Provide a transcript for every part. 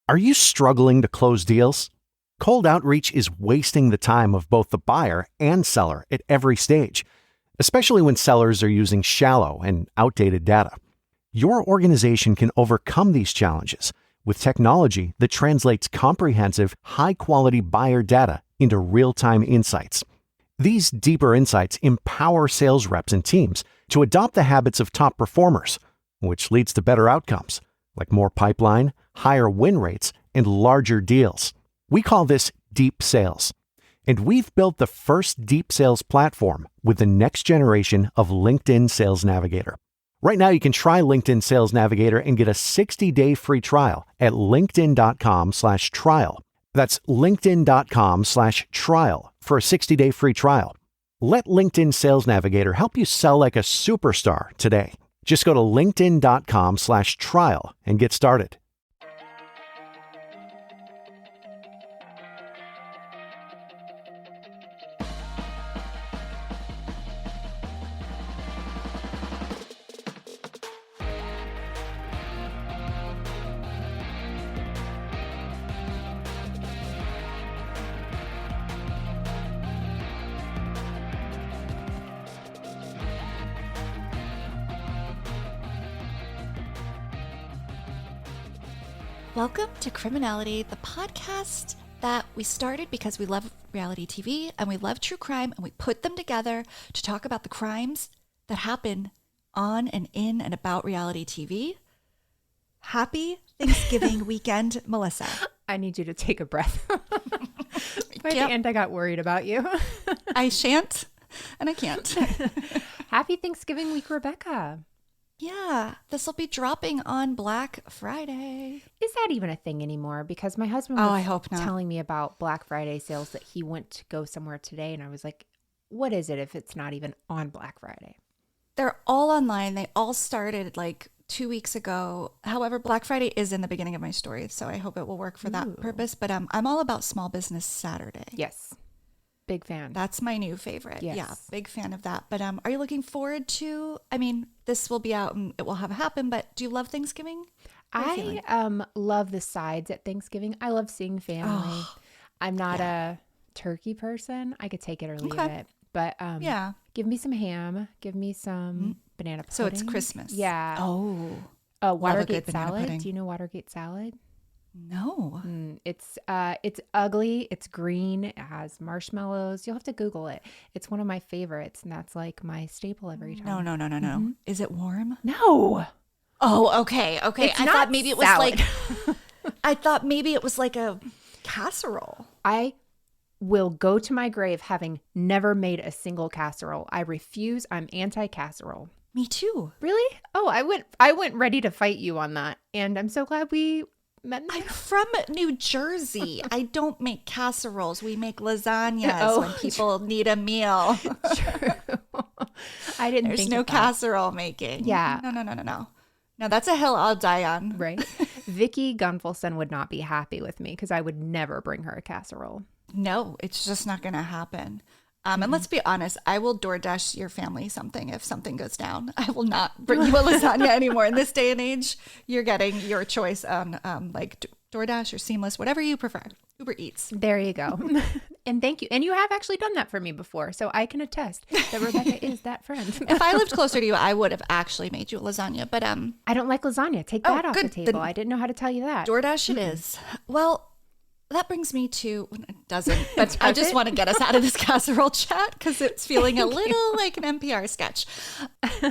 Are you struggling to close deals? Cold outreach is wasting the time of both the buyer and seller at every stage, especially when sellers are using shallow and outdated data. Your organization can overcome these challenges with technology that translates comprehensive, high-quality buyer data into real-time insights. These deeper insights empower sales reps and teams to adopt the habits of top performers, which leads to better outcomes, like more pipeline, higher win rates, and larger deals. We call this deep sales. And we've built the first deep sales platform with the next generation of LinkedIn Sales Navigator. Right now, you can try LinkedIn Sales Navigator and get a 60-day free trial at linkedin.com/trial. That's linkedin.com/trial for a 60-day free trial. Let LinkedIn Sales Navigator help you sell like a superstar today. Just go to linkedin.com/trial and get started. Welcome to Criminality, the podcast that we started because we love reality TV and we love true crime, and we put them together to talk about the crimes that happen on and in and about reality TV. Happy Thanksgiving weekend, Melissa. I need you to take a breath. By the end, I got worried about you. I shan't, and I can't. Happy Thanksgiving week, Rebekah. Yeah, this will be dropping on Black Friday. Is that even a thing anymore? Because my husband I hope not. telling me about Black Friday sales that he went to go somewhere today. And I was like, what is it if it's not even on Black Friday? They're all online. They all started like 2 weeks ago. However, Black Friday is in the beginning of my story, so I hope it will work for that purpose. But I'm all about Small Business Saturday. Yes. Big fan. That's my new favorite. Yes. Yeah, big fan of that. But are you looking forward to, I mean, this will be out and it will have happened, but do you love Thanksgiving? I love the sides at Thanksgiving. I love seeing family. Oh, I'm not a turkey person. I could take it or leave it. But give me some ham. Give me some banana pudding. So it's Christmas. Yeah. Oh. Watergate salad. Pudding. Do you know Watergate salad? No. It's ugly. It's green. It has marshmallows. You'll have to Google it. It's one of my favorites, and that's like my staple every time. No. Mm-hmm. Is it warm? No. Oh, okay. It's I not thought maybe it was salad. I thought maybe it was like a casserole. I will go to my grave having never made a single casserole. I refuse. I'm anti-casserole. Me too. Really? Oh, I went ready to fight you on that, and I'm so glad we met. I'm from New Jersey. I don't make casseroles. We make lasagnas when people need a meal. True. I didn't There's think no of that. casserole making. Yeah. No. No, that's a hill I'll die on. Right. Vicky Gunvalson would not be happy with me because I would never bring her a casserole. No, it's just not going to happen. And let's be honest, I will DoorDash your family something if something goes down. I will not bring you a lasagna anymore. In this day and age, you're getting your choice on like DoorDash or Seamless, whatever you prefer. Uber Eats. There you go. And thank you. And you have actually done that for me before, so I can attest that Rebekah is that friend. If I lived closer to you, I would have actually made you a lasagna. But I don't like lasagna. Take that off good. the table. I didn't know how to tell you that. DoorDash it is. Well, that brings me to, it doesn't, but I just want to get us out of this casserole chat because it's feeling a little like an NPR sketch.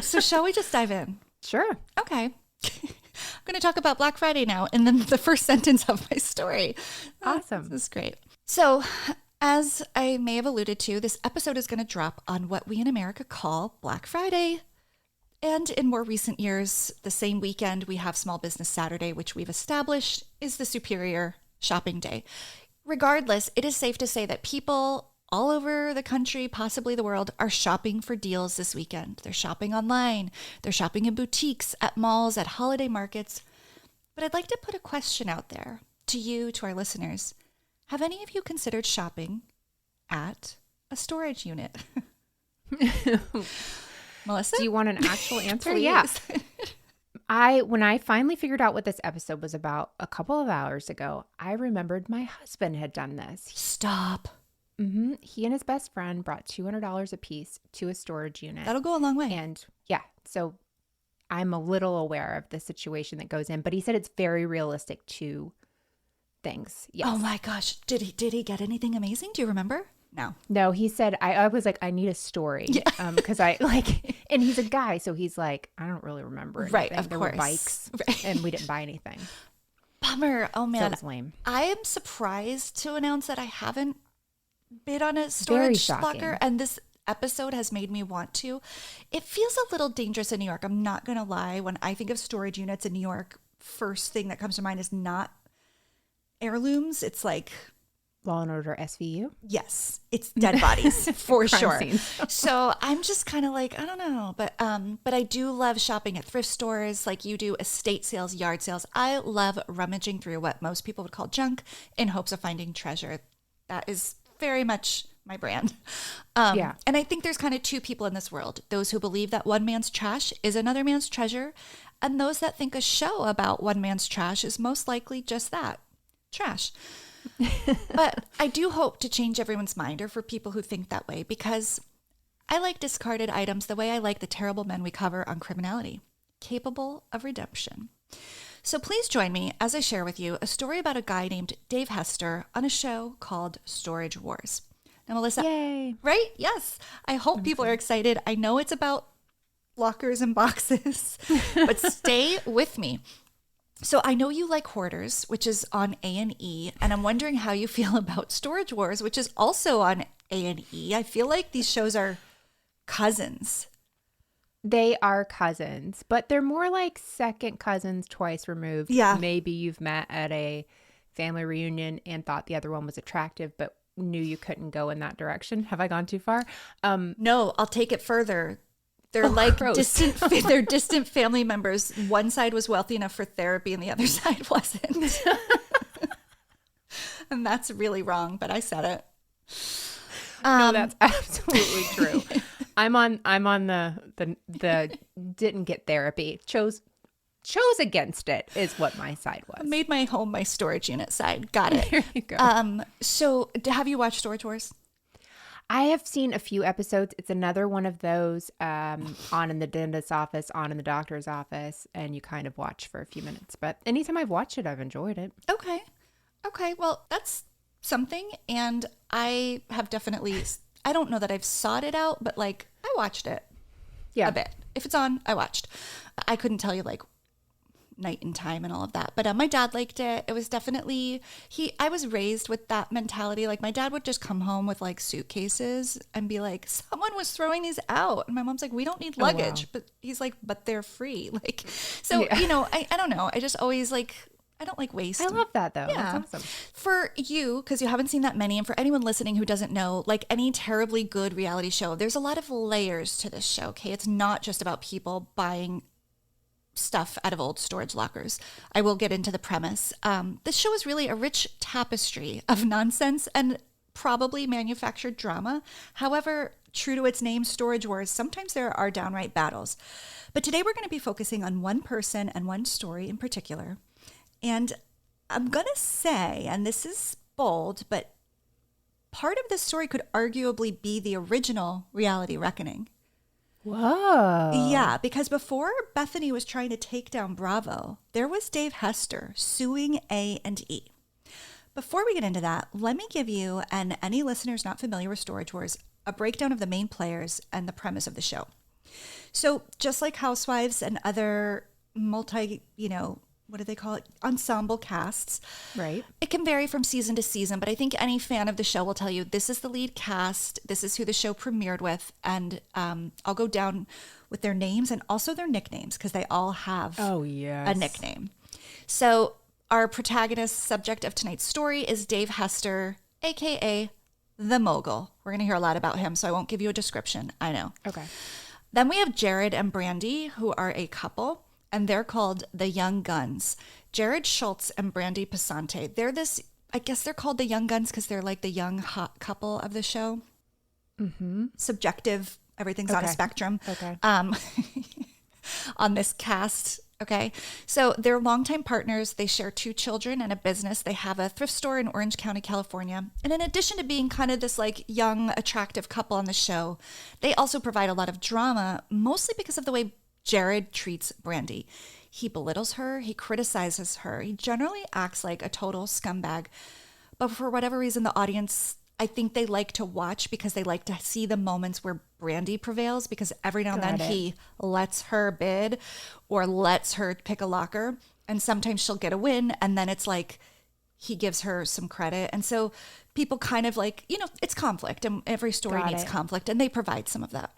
So shall we just dive in? Sure. Okay. I'm going to talk about Black Friday now, and then the first sentence of my story. Awesome. This is great. So as I may have alluded to, this episode is going to drop on what we in America call Black Friday. And in more recent years, the same weekend, we have Small Business Saturday, which we've established is the superior shopping day. Regardless, it is safe to say that people all over the country, possibly the world, are shopping for deals this weekend. They're shopping online. They're shopping in boutiques, at malls, at holiday markets. But I'd like to put a question out there to you, to our listeners. Have any of you considered shopping at a storage unit? Melissa? Do you want an actual answer? Please. Yeah. When I finally figured out what this episode was about a couple of hours ago, I remembered my husband had done this. Stop. He and his best friend brought $200 apiece to a storage unit. That'll go a long way. And yeah, so I'm a little aware of the situation that goes in, but he said it's very realistic to things. Yes. Oh my gosh. Did he get anything amazing? Do you remember? No, he said, I was like, I need a story. Yeah. Because I like, and he's a guy, so he's like, I don't really remember anything. Right, of there course. were bikes, right. And we didn't buy anything. Bummer. Oh man. So it was lame. I am surprised to announce that I haven't bid on a storage locker, and this episode has made me want to. It feels a little dangerous in New York. I'm not going to lie. When I think of storage units in New York, first thing that comes to mind is not heirlooms. It's like Law and Order SVU? Yes, it's dead bodies for sure. Scenes. So I'm just kind of like, I don't know, but I do love shopping at thrift stores like you do, estate sales, yard sales. I love rummaging through what most people would call junk in hopes of finding treasure. That is very much my brand. Yeah. And I think there's kind of two people in this world: those who believe that one man's trash is another man's treasure, and those that think a show about one man's trash is most likely just that, trash. But I do hope to change everyone's mind, or for people who think that way, because I like discarded items the way I like the terrible men we cover on Criminality, capable of redemption. So please join me as I share with you a story about a guy named Dave Hester on a show called Storage Wars. Now, Melissa, Yay. Right? Yes. I hope people are excited. I know it's about lockers and boxes, but stay with me. So I know you like Hoarders, which is on A&E, and I'm wondering how you feel about Storage Wars, which is also on A&E. I feel like these shows are cousins. They are cousins, but they're more like second cousins twice removed. Yeah. Maybe you've met at a family reunion and thought the other one was attractive, but knew you couldn't go in that direction. Have I gone too far? No, I'll take it further. They're like gross. they're distant family members. One side was wealthy enough for therapy and the other side wasn't. And that's really wrong, but I said it. No, that's absolutely true. I'm on the didn't get therapy. Chose against it is what my side was. I made my home my storage unit side. Got it. There you go. So have you watched Storage Wars? I have seen a few episodes. It's another one of those on in the dentist's office, on in the doctor's office, and you kind of watch for a few minutes. But anytime I've watched it, I've enjoyed it. Okay. Well, that's something. And I have definitely, I don't know that I've sought it out, but like I watched it a bit. If it's on, I watched. I couldn't tell you like night and time and all of that, but my dad liked it. It was definitely I was raised with that mentality. Like my dad would just come home with like suitcases and be like, someone was throwing these out, and my mom's like, we don't need luggage. Wow. But he's like, but they're free. Like, so you know, I don't know, I just always like, I don't like waste. I love that though. Yeah. That's awesome. For you, because you haven't seen that many, and for anyone listening who doesn't know, like any terribly good reality show, there's a lot of layers to this show. Okay, it's not just about people buying stuff out of old storage lockers. I will get into the premise. This show is really a rich tapestry of nonsense and probably manufactured drama. However, true to its name, Storage Wars, sometimes there are downright battles. But today we're going to be focusing on one person and one story in particular. And I'm going to say, and this is bold, but part of this story could arguably be the original reality reckoning. Whoa. Yeah, because before Bethany was trying to take down Bravo, there was Dave Hester suing A&E. Before we get into that, let me give you, and any listeners not familiar with Storage Wars, a breakdown of the main players and the premise of the show. So just like Housewives and other what do they call it? Ensemble casts. Right. It can vary from season to season, but I think any fan of the show will tell you this is the lead cast. This is who the show premiered with. And I'll go down with their names and also their nicknames because they all have a nickname. So our protagonist subject of tonight's story is Dave Hester, a.k.a. The Mogul. We're going to hear a lot about him, so I won't give you a description. I know. Okay. Then we have Jared and Brandy, who are a couple. And they're called the Young Guns. Jared Schultz and Brandy Passante. They're this, I guess they're called the Young Guns because they're like the young hot couple of the show. Mm-hmm. Subjective. Everything's on a spectrum. Okay. On this cast Okay. So they're longtime partners. They share 2 children and a business. They have a thrift store in Orange County, California. And in addition to being kind of this like young, attractive couple on the show, they also provide a lot of drama, mostly because of the way Jared treats Brandy. He belittles her. He criticizes her. He generally acts like a total scumbag. But for whatever reason, the audience, I think they like to watch because they like to see the moments where Brandy prevails, because every now and then he lets her bid or lets her pick a locker, and sometimes she'll get a win, and then it's like he gives her some credit. And so people kind of like, it's conflict, and every story needs conflict, and they provide some of that.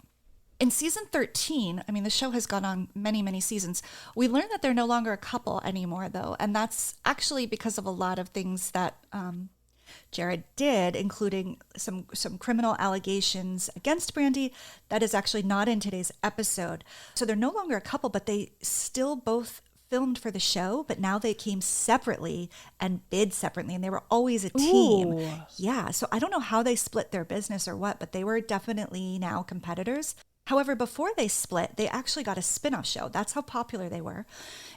In season 13, I mean, the show has gone on many, many seasons. We learned that they're no longer a couple anymore, though, and that's actually because of a lot of things that Jared did, including some criminal allegations against Brandy that is actually not in today's episode. So they're no longer a couple, but they still both filmed for the show, but now they came separately and bid separately, and they were always a team. Ooh. Yeah, so I don't know how they split their business or what, but they were definitely now competitors. However, before they split, they actually got a spin-off show. That's how popular they were.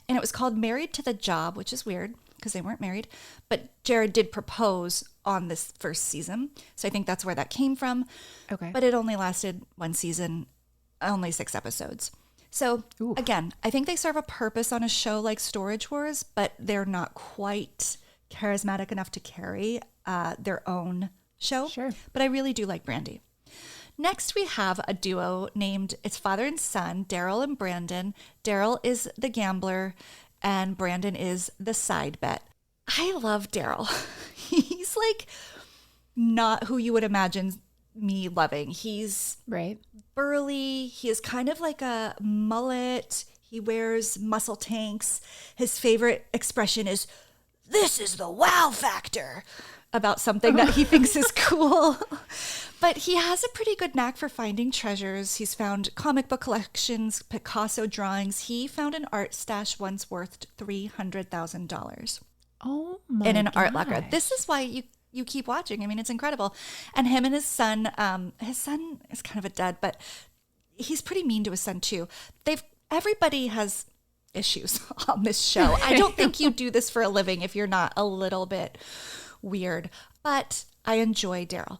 And it was called Married to the Job, which is weird because they weren't married. But Jared did propose on this first season. So I think that's where that came from. Okay. But it only lasted 1 season, only 6 episodes. So again, I think they serve a purpose on a show like Storage Wars, but they're not quite charismatic enough to carry their own show. Sure. But I really do like Brandy. Next, we have a duo named, it's father and son, Daryl and Brandon. Daryl is the gambler and Brandon is the side bet. I love Daryl. He's like not who you would imagine me loving. He's burly. He is kind of like a mullet. He wears muscle tanks. His favorite expression is, "This is the wow factor," about something that he thinks is cool. But he has a pretty good knack for finding treasures. He's found comic book collections, Picasso drawings. He found an art stash once worth $300,000. Oh my in an gosh. art locker. This is why you keep watching. I mean, it's incredible. And him and his son is kind of a dud, but he's pretty mean to his son too. Everybody has issues on this show. I don't think you do this for a living if you're not a little bit weird, but I enjoy Daryl.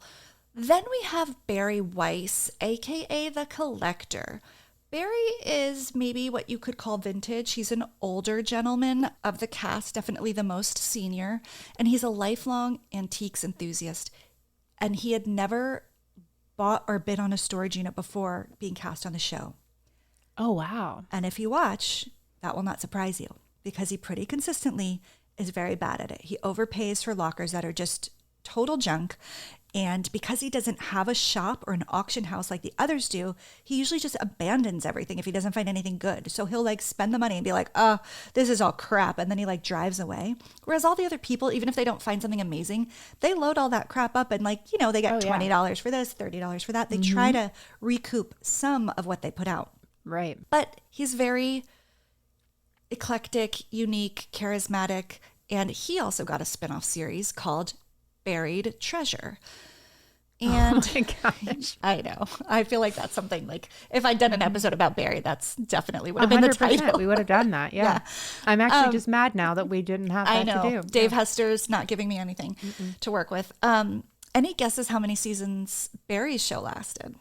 Then we have Barry Weiss, aka the Collector. Barry is maybe what you could call vintage. He's an older gentleman of the cast, definitely the most senior, and he's a lifelong antiques enthusiast. And he had never bought or bid on a storage unit before being cast on the show. Oh, wow. And if you watch, that will not surprise you because he pretty consistently is very bad at it. He overpays for lockers that are just total junk. And because he doesn't have a shop or an auction house like the others do, he usually just abandons everything if he doesn't find anything good. So he'll like spend the money and be like, "Oh, this is all crap." And then he like drives away. Whereas all the other people, even if they don't find something amazing, they load all that crap up and like, they get $20 for this, $30 for that. They try to recoup some of what they put out. Right. But he's very eclectic, unique, charismatic. And he also got a spinoff series called Buried Treasure. And oh my gosh. I know. I feel like that's something like if I'd done an episode about Barry, that's definitely would have been the title. We would have done that. Yeah. I'm actually just mad now that we didn't have that to do. Dave Hester's not giving me anything to work with. Any guesses how many seasons Barry's show lasted?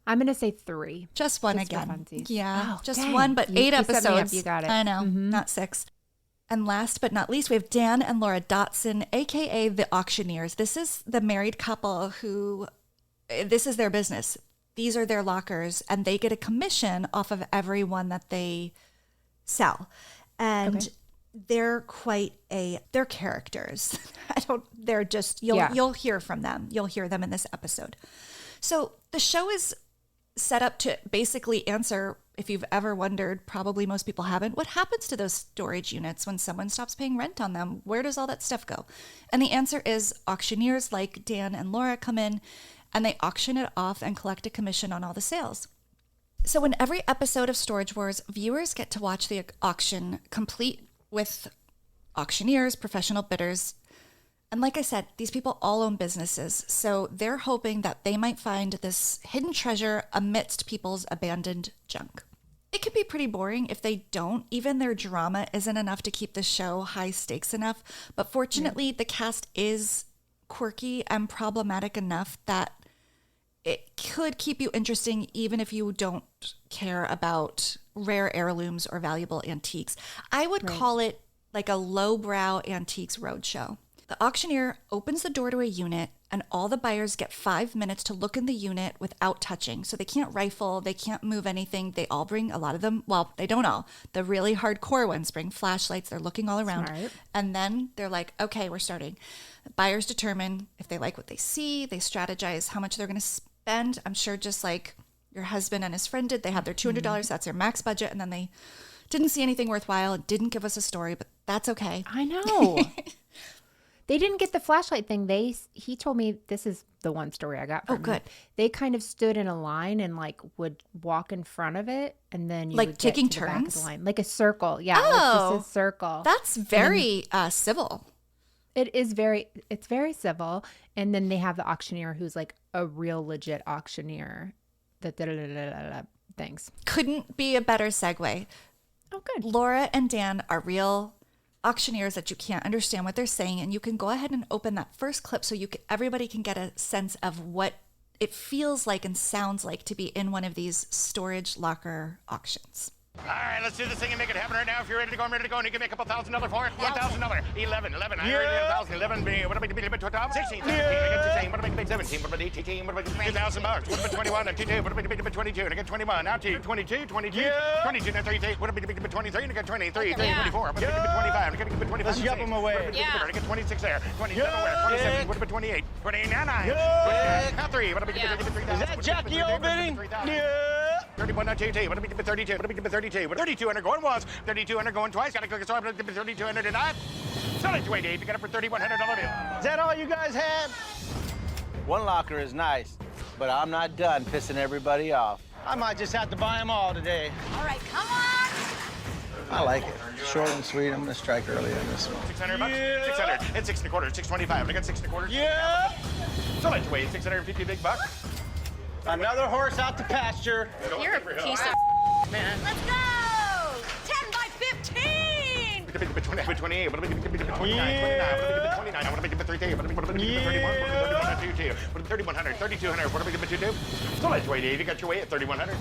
I'm going to say 3. Just one again. Yeah. Oh, just dang. one, but 8 episodes. Set me up. You got it. I know. Not 6. And last but not least, we have Dan and Laura Dotson, a.k.a. the Auctioneers. This is the married couple who, this is their business. These are their lockers, and they get a commission off of every one that they sell. And they're they're characters. They're just, you'll hear from them. You'll hear them in this episode. So the show is set up to basically answer, if you've ever wondered, probably most people haven't, what happens to those storage units when someone stops paying rent on them? Where does all that stuff go? And the answer is auctioneers like Dan and Laura come in and they auction it off and collect a commission on all the sales. So in every episode of Storage Wars, viewers get to watch the auction complete with auctioneers, professional bidders. And like I said, these people all own businesses, so they're hoping that they might find this hidden treasure amidst people's abandoned junk. it can be pretty boring if they don't. Even their drama isn't enough to keep the show high stakes enough. But fortunately, the cast is quirky and problematic enough that it could keep you interesting even if you don't care about rare heirlooms or valuable antiques. I would call it like a lowbrow antiques roadshow. The auctioneer opens the door to a unit, and all the buyers get 5 minutes to look in the unit without touching. So they can't rifle, they can't move anything. They all bring, a lot of them, well, they don't all. The really hardcore ones bring flashlights. They're looking all around. Smart. And then they're like, okay, we're starting. The buyers determine if they like what they see. They strategize how much they're going to spend. I'm sure just like your husband and his friend did, they had their $200. That's their max budget. And then they didn't see anything worthwhile. Didn't give us a story, but that's okay. I know. They didn't get the flashlight thing. He told me, this is the one story I got from him. Good. They kind of stood in a line and like would walk in front of it, and then you like would taking get to turns, the back of the line, like a circle. Yeah, oh, like just a circle. That's very civil. It's very civil. And then they have the auctioneer who's like a real legit auctioneer. Things. Couldn't be a better segue. Oh, good. Laura and Dan are real auctioneers that you can't understand what they're saying, and you can go ahead and open that first clip so everybody can get a sense of what it feels like and sounds like to be in one of these storage locker auctions. All right, let's do this thing and make it happen right now. If you're ready to go, I'm ready to go. And you give me a couple $1,000 for it. $1,000. 11. I already have 1,000. 11. What about 16? 17. I get 16. What about 17? What about 18? What about $2,000? What about 21? And 22. What about 22? And I get 21. Now 22. 22. 22. Now 33. What about 23? And I get 23. 24. What about 25? I get 25. Let's jump them away. I get 26 there. 27 where? 27. What about 28? 29. Now 3. What about 3,000? Is that Jackie O bidding? Yeah. 31. Now 32. What about 32? What about 32? What 3,200 going once, 3,200 going twice. Got to click a star, 3,200 and not. Sell it to 88. You got it for $3,100 bill. Is that all you guys had? One locker is nice, but I'm not done pissing everybody off. I might just have to buy them all today. All right, come on. I like it. Short and sweet. I'm gonna strike early on this one. $600. Yeah. 600 and 6 1/4. 625. I got 6 1/4. Yeah. Sell it to 88. 650 big bucks. Another horse out to pasture. You're a piece of man. Let's go. 10 by 15. 28. What about 29? 29. What about 29? What about 30? What about 31? What about 3,100? 3,200. What about 22? Sell it to 88. You got your way at 3,100.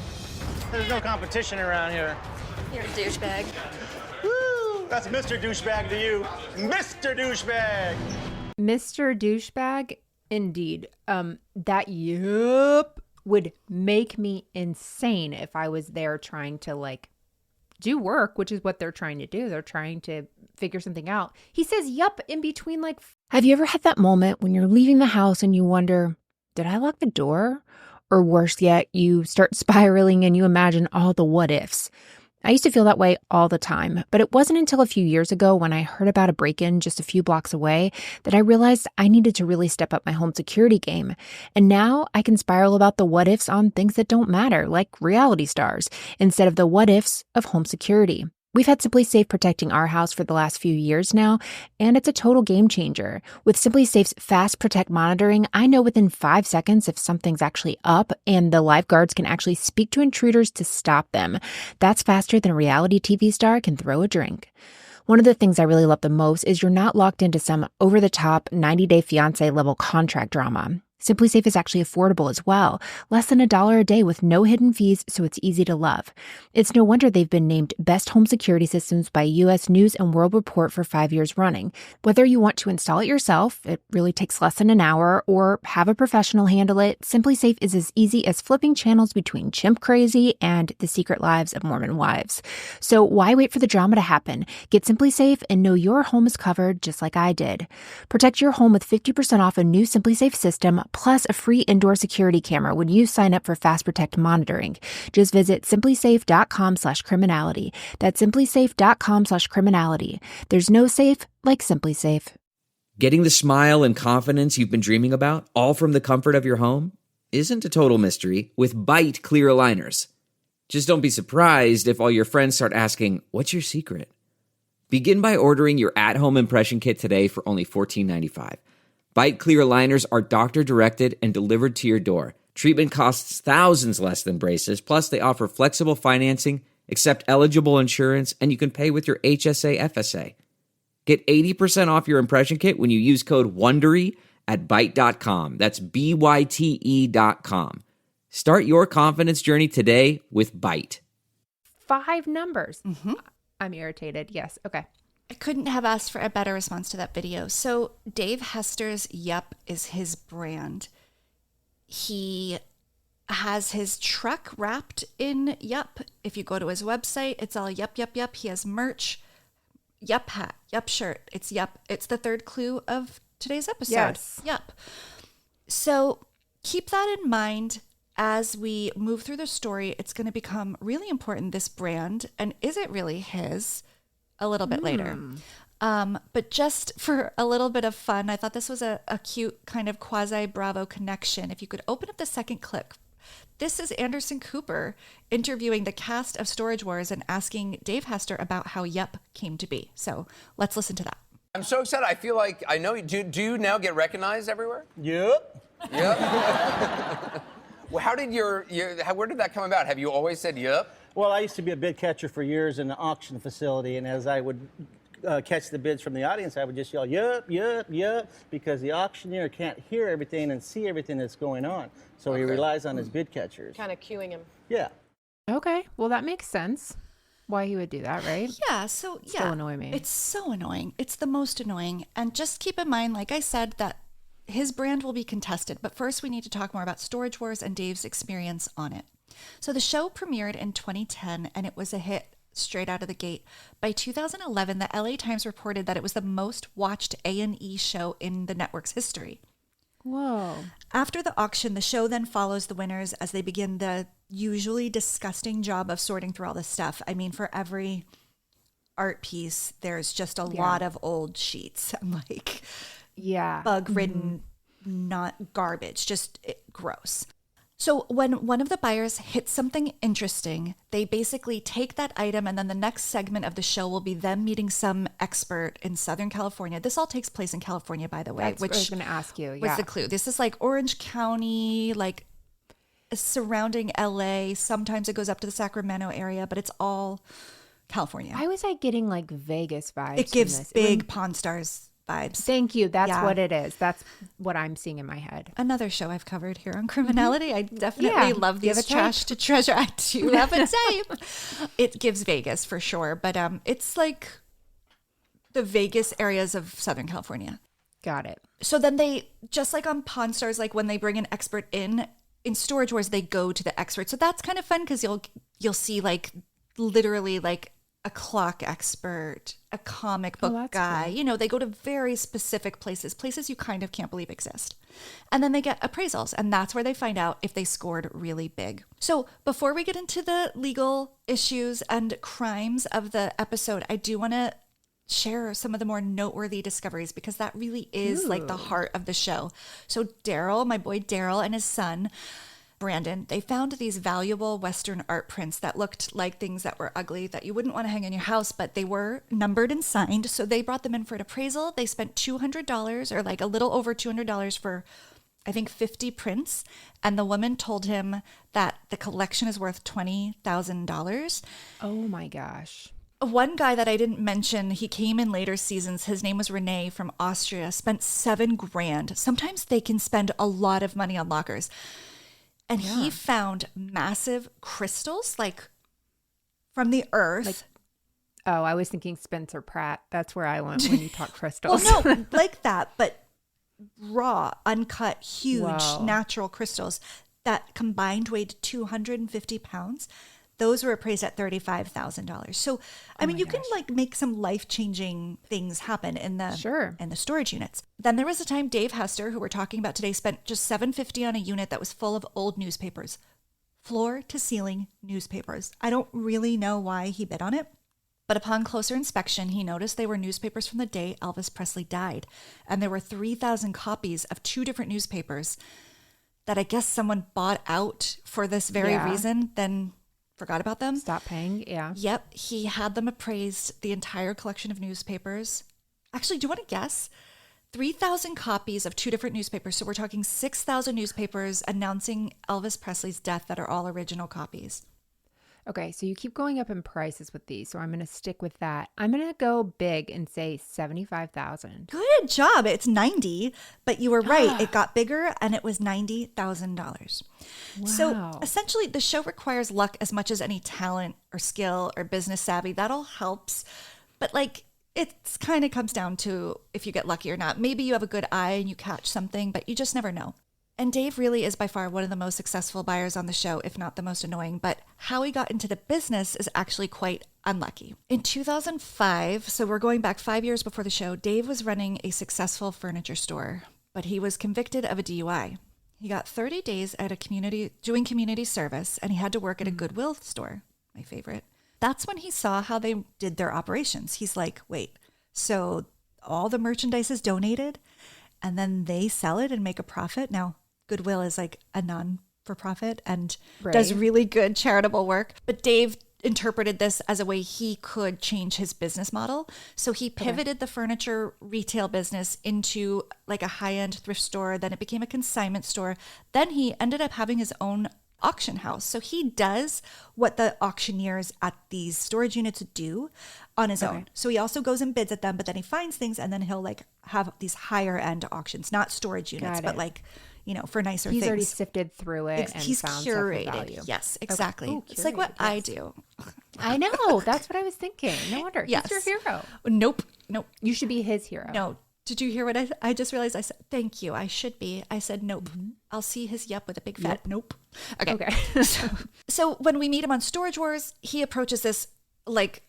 There's no competition around here. You're a douchebag. Woo! That's Mr. Douchebag to you. Mr. Douchebag. Mr. Douchebag, indeed. That would make me insane if I was there trying to like do work, which is what they're trying to do. They're trying to figure something out. He says, yup, in between like... Have you ever had that moment when you're leaving the house and you wonder, did I lock the door? Or worse yet, you start spiraling and you imagine all the what ifs. I used to feel that way all the time, but it wasn't until a few years ago when I heard about a break-in just a few blocks away that I realized I needed to really step up my home security game. And now I can spiral about the what ifs on things that don't matter, like reality stars, instead of the what ifs of home security. We've had SimpliSafe protecting our house for the last few years now, and it's a total game changer. With SimpliSafe's Fast Protect monitoring, I know within 5 seconds if something's actually up, and the lifeguards can actually speak to intruders to stop them. That's faster than a reality TV star can throw a drink. One of the things I really love the most is you're not locked into some over-the-top 90-day fiancé level contract drama. SimpliSafe is actually affordable as well, less than $1 a day with no hidden fees, so it's easy to love. It's no wonder they've been named Best Home Security Systems by U.S. News and World Report for 5 years running. Whether you want to install it yourself, it really takes less than an hour, or have a professional handle it, SimpliSafe is as easy as flipping channels between Chimp Crazy and The Secret Lives of Mormon Wives. So why wait for the drama to happen? Get SimpliSafe and know your home is covered just like I did. Protect your home with 50% off a new SimpliSafe system, plus a free indoor security camera when you sign up for Fast Protect monitoring. Just visit simplysafe.com/criminality. That's simplysafe.com/criminality. There's no safe like SimpliSafe. Getting the smile and confidence you've been dreaming about, all from the comfort of your home, isn't a total mystery with Byte clear aligners. Just don't be surprised if all your friends start asking, what's your secret? Begin by ordering your at-home impression kit today for only $14.95. Byte clear aligners are doctor-directed and delivered to your door. Treatment costs thousands less than braces, plus they offer flexible financing accept eligible insurance, and you can pay with your HSA FSA. Get 80% off your impression kit when you use code WONDERY at Byte.com. That's BYTE.com. Start your confidence journey today with Byte. 5 numbers. I'm irritated. Yes. Okay. I couldn't have asked for a better response to that video. So Dave Hester's Yup is his brand. He has his truck wrapped in Yup. If you go to his website, it's all Yup, Yup, Yup. He has merch, Yup hat, Yup shirt. It's Yup. It's the third clue of today's episode. Yes. Yup. So keep that in mind as we move through the story. It's going to become really important, this brand. And is it really his? A little bit later. But just for a little bit of fun, I thought this was a cute kind of quasi-Bravo connection. If you could open up the second clip. This is Anderson Cooper interviewing the cast of Storage Wars and asking Dave Hester about how Yup came to be. So let's listen to that. I'm so excited. I feel like I know. Do you now get recognized everywhere? Yep. Yep. Well, how did where did that come about? Have you always said yep? Well, I used to be a bid catcher for years in the auction facility, and as I would catch the bids from the audience, I would just yell, yup, yup, yup, because the auctioneer can't hear everything and see everything that's going on. So he relies on his bid catchers. Kind of cueing him. Yeah. Okay. Well, that makes sense. Why he would do that, right? Yeah, so yeah. Still annoy me. It's so annoying. It's the most annoying. And just keep in mind, like I said, that his brand will be contested. But first, we need to talk more about Storage Wars and Dave's experience on it. So the show premiered in 2010, and it was a hit straight out of the gate. By 2011, the LA Times reported that it was the most watched A&E show in the network's history. Whoa. After the auction, the show then follows the winners as they begin the usually disgusting job of sorting through all this stuff. I mean, for every art piece, there's just a lot of old sheets and like bug-ridden, not garbage, just gross. So when one of the buyers hits something interesting, they basically take that item, and then the next segment of the show will be them meeting some expert in Southern California. This all takes place in California, by the way. That's what I was going to ask you. Was the clue. This is like Orange County, like surrounding LA. Sometimes it goes up to the Sacramento area, but it's all California. I was like getting like Vegas vibes. It gives big Pawn Stars vibes. Thank you. That's what it is. That's what I'm seeing in my head. Another show I've covered here on Criminality. I definitely love these trash to treasure. I do have a tape. It gives Vegas for sure, but it's like the Vegas areas of Southern California. Got it. So then they, just like on Pawn Stars, like when they bring an expert in Storage Wars, they go to the expert. So that's kind of fun because you'll see like literally like a clock expert, a comic book guy. Cool. You know, they go to very specific places you kind of can't believe exist. And then they get appraisals, and that's where they find out if they scored really big. So before we get into the legal issues and crimes of the episode, I do want to share some of the more noteworthy discoveries because that really is like the heart of the show. So Daryl, my boy Daryl, and his son Brandon, they found these valuable Western art prints that looked like things that were ugly that you wouldn't want to hang in your house, but they were numbered and signed. So they brought them in for an appraisal. They spent $200 or like a little over $200 for, I think, 50 prints. And the woman told him that the collection is worth $20,000. Oh my gosh. One guy that I didn't mention, he came in later seasons. His name was Renee from Austria, spent $7,000. Sometimes they can spend a lot of money on lockers. And he found massive crystals, like from the earth. Like, oh, I was thinking Spencer Pratt. That's where I went when you talk crystals. Well, no, like that, but raw, uncut, huge, natural crystals that combined weighed 250 pounds. Those were appraised at $35,000. So, I mean, you can like make some life-changing things happen in the in the storage units. Then there was a time Dave Hester, who we're talking about today, spent just $750 on a unit that was full of old newspapers, floor-to-ceiling newspapers. I don't really know why he bid on it, but upon closer inspection, he noticed they were newspapers from the day Elvis Presley died, and there were 3,000 copies of 2 different newspapers that I guess someone bought out for this very reason. Then forgot about them. Stop paying, Yep. He had them appraised, the entire collection of newspapers. Actually, do you want to guess? 3,000 copies of 2 different newspapers. So we're talking 6,000 newspapers announcing Elvis Presley's death that are all original copies. Okay, so you keep going up in prices with these, so I'm going to stick with that. I'm going to go big and say 75,000. Good job. It's 90, but you were right. It got bigger and it was $90,000. Wow. So essentially, the show requires luck as much as any talent or skill or business savvy. That all helps. But like, it's kind of comes down to if you get lucky or not. Maybe you have a good eye and you catch something, but you just never know. And Dave really is by far one of the most successful buyers on the show, if not the most annoying. But how he got into the business is actually quite unlucky. In 2005, so we're going back 5 years before the show, Dave was running a successful furniture store, but he was convicted of a DUI. He got 30 days at doing community service, and he had to work at a Goodwill store, my favorite. That's when he saw how they did their operations. He's like, wait, so all the merchandise is donated and then they sell it and make a profit? Now, Goodwill is like a non-for-profit and does really good charitable work. But Dave interpreted this as a way he could change his business model. So he pivoted the furniture retail business into like a high-end thrift store. Then it became a consignment store. Then he ended up having his own auction house. So he does what the auctioneers at these storage units do on his own. So he also goes and bids at them, but then he finds things and then he'll like have these higher end auctions, not storage units, but like, you know, for nicer things. He's already sifted through it and he's found curated. stuff of value. Yes, exactly. Okay. Ooh, it's like what I do. I know. That's what I was thinking. No wonder. Yes. He's your hero. Nope. You should be his hero. No. Did you hear what I just realized? I said, thank you. I should be. I said, nope. I'll see his yep with a big fat nope. Okay. So when we meet him on Storage Wars, he approaches this like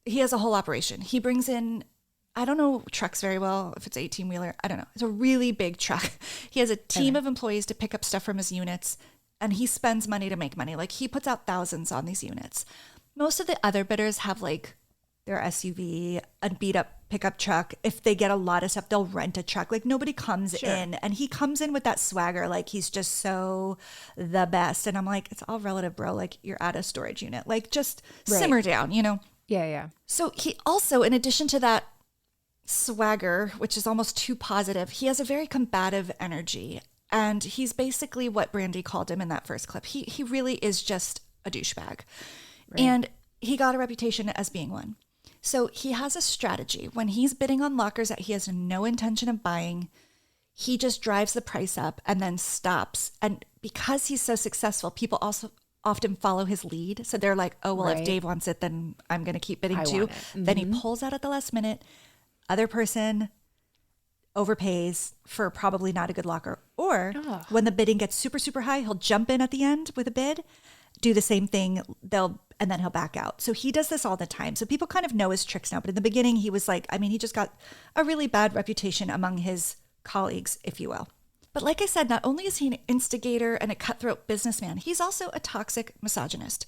he has a whole operation. He brings in, I don't know trucks very well, if it's 18-wheeler. I don't know. It's a really big truck. He has a team of employees to pick up stuff from his units, and he spends money to make money. Like he puts out thousands on these units. Most of the other bidders have like their SUV, a beat up pickup truck. If they get a lot of stuff, they'll rent a truck. Like nobody comes in, and he comes in with that swagger. Like he's just so the best. And I'm like, it's all relative, bro. Like you're at a storage unit. Like just simmer down, you know? Yeah. So he also, in addition to that swagger, which is almost too positive, he has a very combative energy. And he's basically what Brandy called him in that first clip. He really is just a douchebag. And he got a reputation as being one. So he has a strategy. When he's bidding on lockers that he has no intention of buying, he just drives the price up and then stops. And because he's so successful, people also often follow his lead. So they're like, oh, well, if Dave wants it, then I'm going to keep bidding too. Then he pulls out at the last minute. Other person overpays for probably not a good locker. Or when the bidding gets super, super high, he'll jump in at the end with a bid, do the same thing. And then he'll back out. So he does this all the time. So people kind of know his tricks now. But in the beginning, he was like, I mean, he just got a really bad reputation among his colleagues, if you will. But like I said, not only is he an instigator and a cutthroat businessman, he's also a toxic misogynist.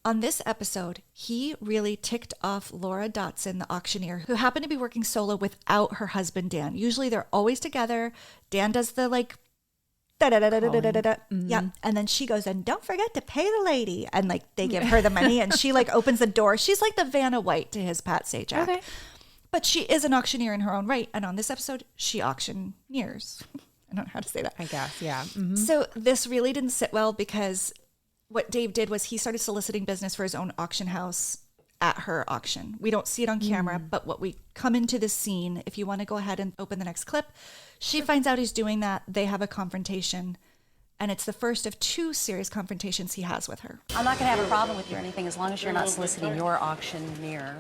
On this episode, he really ticked off Laura Dotson, the auctioneer, who happened to be working solo without her husband, Dan. Usually they're always together. Dan does the like, yeah, and then she goes, and don't forget to pay the lady, and like they give her the money, and she like opens the door. She's like the Vanna White to his Pat Sajak, but she is an auctioneer in her own right. And on this episode, she auctioneers. I don't know how to say that. I guess, yeah. So this really didn't sit well because what Dave did was he started soliciting business for his own auction house at her auction. We don't see it on camera, but what we come into this scene, if you want to go ahead and open the next clip, she finds out he's doing that. They have a confrontation, and it's the first of 2 serious confrontations he has with her. I'm not going to have a problem with you or anything as long as you're not soliciting your auctioneer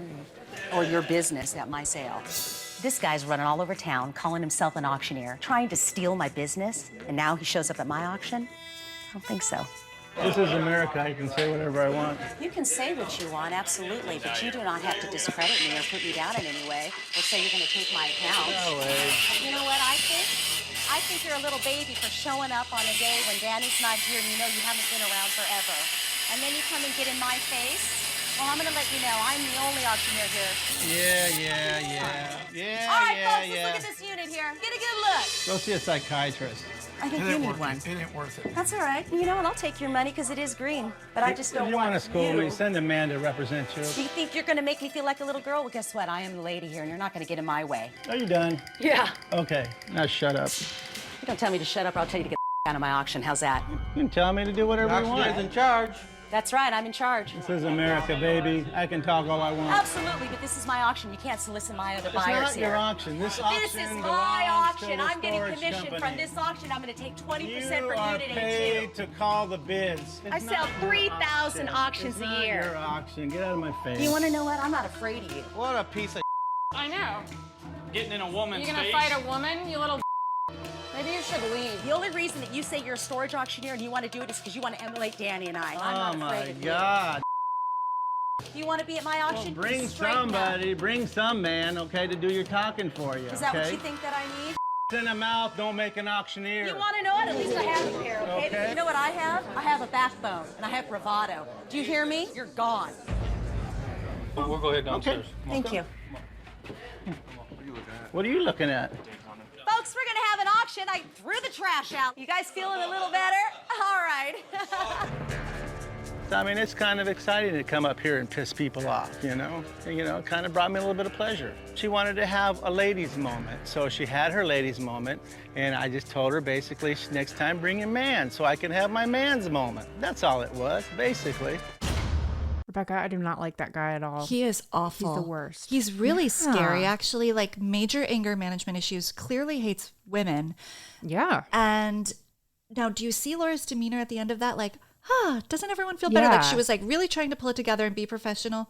or your business at my sale. This guy's running all over town, calling himself an auctioneer, trying to steal my business, and now he shows up at my auction? I don't think so. This is America. I can say whatever I want. You can say what you want, absolutely, but you do not have to discredit me or put me down in any way or say you're going to take my account. No way. You know what I think? I think you're a little baby for showing up on a day when Danny's not here and you know you haven't been around forever. And then you come and get in my face. Well, I'm going to let you know I'm the only auctioneer here. Yeah. All right, folks, let's look at this unit here. Get a good look. Go see a psychiatrist. I think you need one. It ain't worth it. That's all right. You know what? I'll take your money because it is green. But I just don't You want want to scold me? you. Send a man to represent you. Do you think you're going to make me feel like a little girl? Well, guess what? I am the lady here, and you're not going to get in my way. Are you done? Yeah. Okay, now shut up. You don't tell me to shut up, or I'll tell you to get out of my auction. How's that? You can tell me to do whatever you want. in charge. That's right, I'm in charge. This is America, baby. I can talk all I want. Absolutely, but this is my auction. You can't solicit my other buyers It's not here. your auction. This auction This is belongs my auction. to the I'm getting storage commission company. from this auction. I'm going to take 20% You for are unit paid A2. to call the bids. I It's sell not your 3,000 auction. auctions It's a not year. Your auction. Get out of my face. You want to know what? I'm not afraid of you. What a piece of I know. Getting in a woman's You're gonna face. fight a woman, you little. Maybe you should leave. The only reason that you say you're a storage auctioneer and you want to do it is because you want to emulate Danny and I. I'm Oh not afraid my of God. you. You want to be at my Well, auction? bring Straighten up. somebody, bring some man, okay, to do your talking for you. Is that okay? what you think that I need? In the mouth, don't make an auctioneer. You want to know it? At least I have a pair, okay? Okay. You know what I have? I have a backbone and I have bravado. Do you hear me? You're gone. We'll go ahead downstairs. Thank you. What are you looking at? Folks, we're gonna have an auction. I threw the trash out. You guys feeling a little better? All right. I mean, it's kind of exciting to come up here and piss people off, you know? It kind of brought me a little bit of pleasure. She wanted to have a ladies' moment, so she had her ladies' moment, and I just told her basically, next time bring your man so I can have my man's moment. That's all it was, basically. Rebekah, I do not like that guy at all. He is awful. He's the worst. He's really scary, Yeah. actually. Like, major anger management issues, clearly hates women. Yeah. And now, do you see Laura's demeanor at the end of that? Like, doesn't everyone feel better? Like, Yeah. she was like really trying to pull it together and be professional.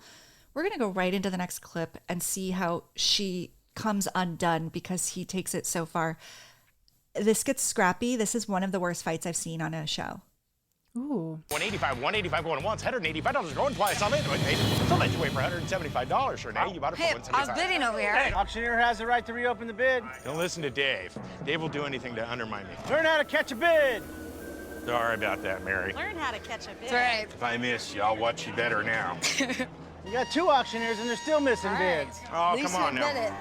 We're going to go right into the next clip and see how she comes undone because he takes it so far. This gets scrappy. This is one of the worst fights I've seen on a show. Ooh. 185 going once, $185 going twice. I'll let you wait for $175, Renee. You bought it for $175. I was bidding over here. Hey, Auctioneer has the right to reopen the bid. don't listen to Dave. Dave will do anything to undermine me. Learn how to catch a bid. Sorry about that, Mary. Learn how to catch a bid. If I miss you, I'll watch you better now. You got two auctioneers and they're still missing bids. Oh, come on now.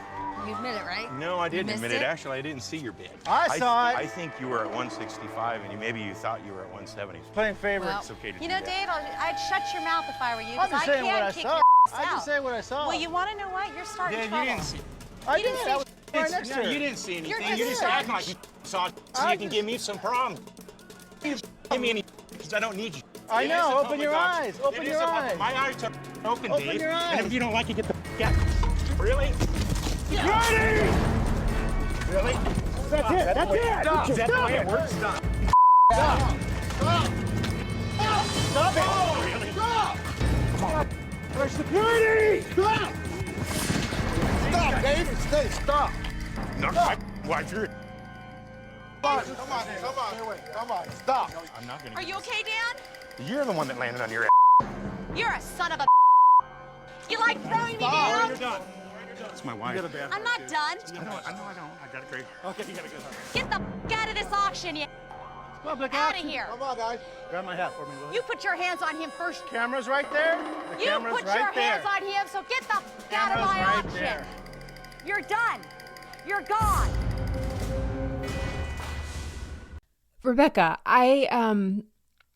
You admit it, right? No, I didn't missed admit it. it? Actually, I didn't see your bid. I saw it. I think you were at 165, and maybe you thought you were at 170. Playing favorites. It's okay to You do know, that. Dave, I'd shut your mouth if I were you. I'm just Because saying what I can't kick saw. your I out. just say what I saw. Well, you want to know what? You're starting Dave, you trouble. didn't see. I you did. didn't That was see- right next to her. You didn't see anything. You're You just just acting like you saw it so you can give me some problems. You give me any because I don't need you. I It know. is a Open public your auction. eyes. Open It your is a public- eyes. My eyes are open, Open Dave. your And eyes. if you don't like it, get the out. Really? Ready? Really? That's it. That's it. Stop. Is that the way it works? Stop. Stop. Stop it. Oh, really? Stop. There's security. Stop. Stop, David. Stay. Stop. Not my wife. You're. Come on. Stop. I'm not gonna. Are you okay, Dan? You're the one that landed on your ass. You're a son of a. You like throwing me You're down? done. It's my wife. I'm not done. I know. I got a great. Okay, you got a good heart. Get the out of this auction, you. Public Out of action. here. Come on, guys. Grab my hat for me, will you? You put your hands on him first. Camera's right there. The You camera's put right your there. hands on him, so get the out of Camera's my right auction. there. You're done. You're gone. Rebekah,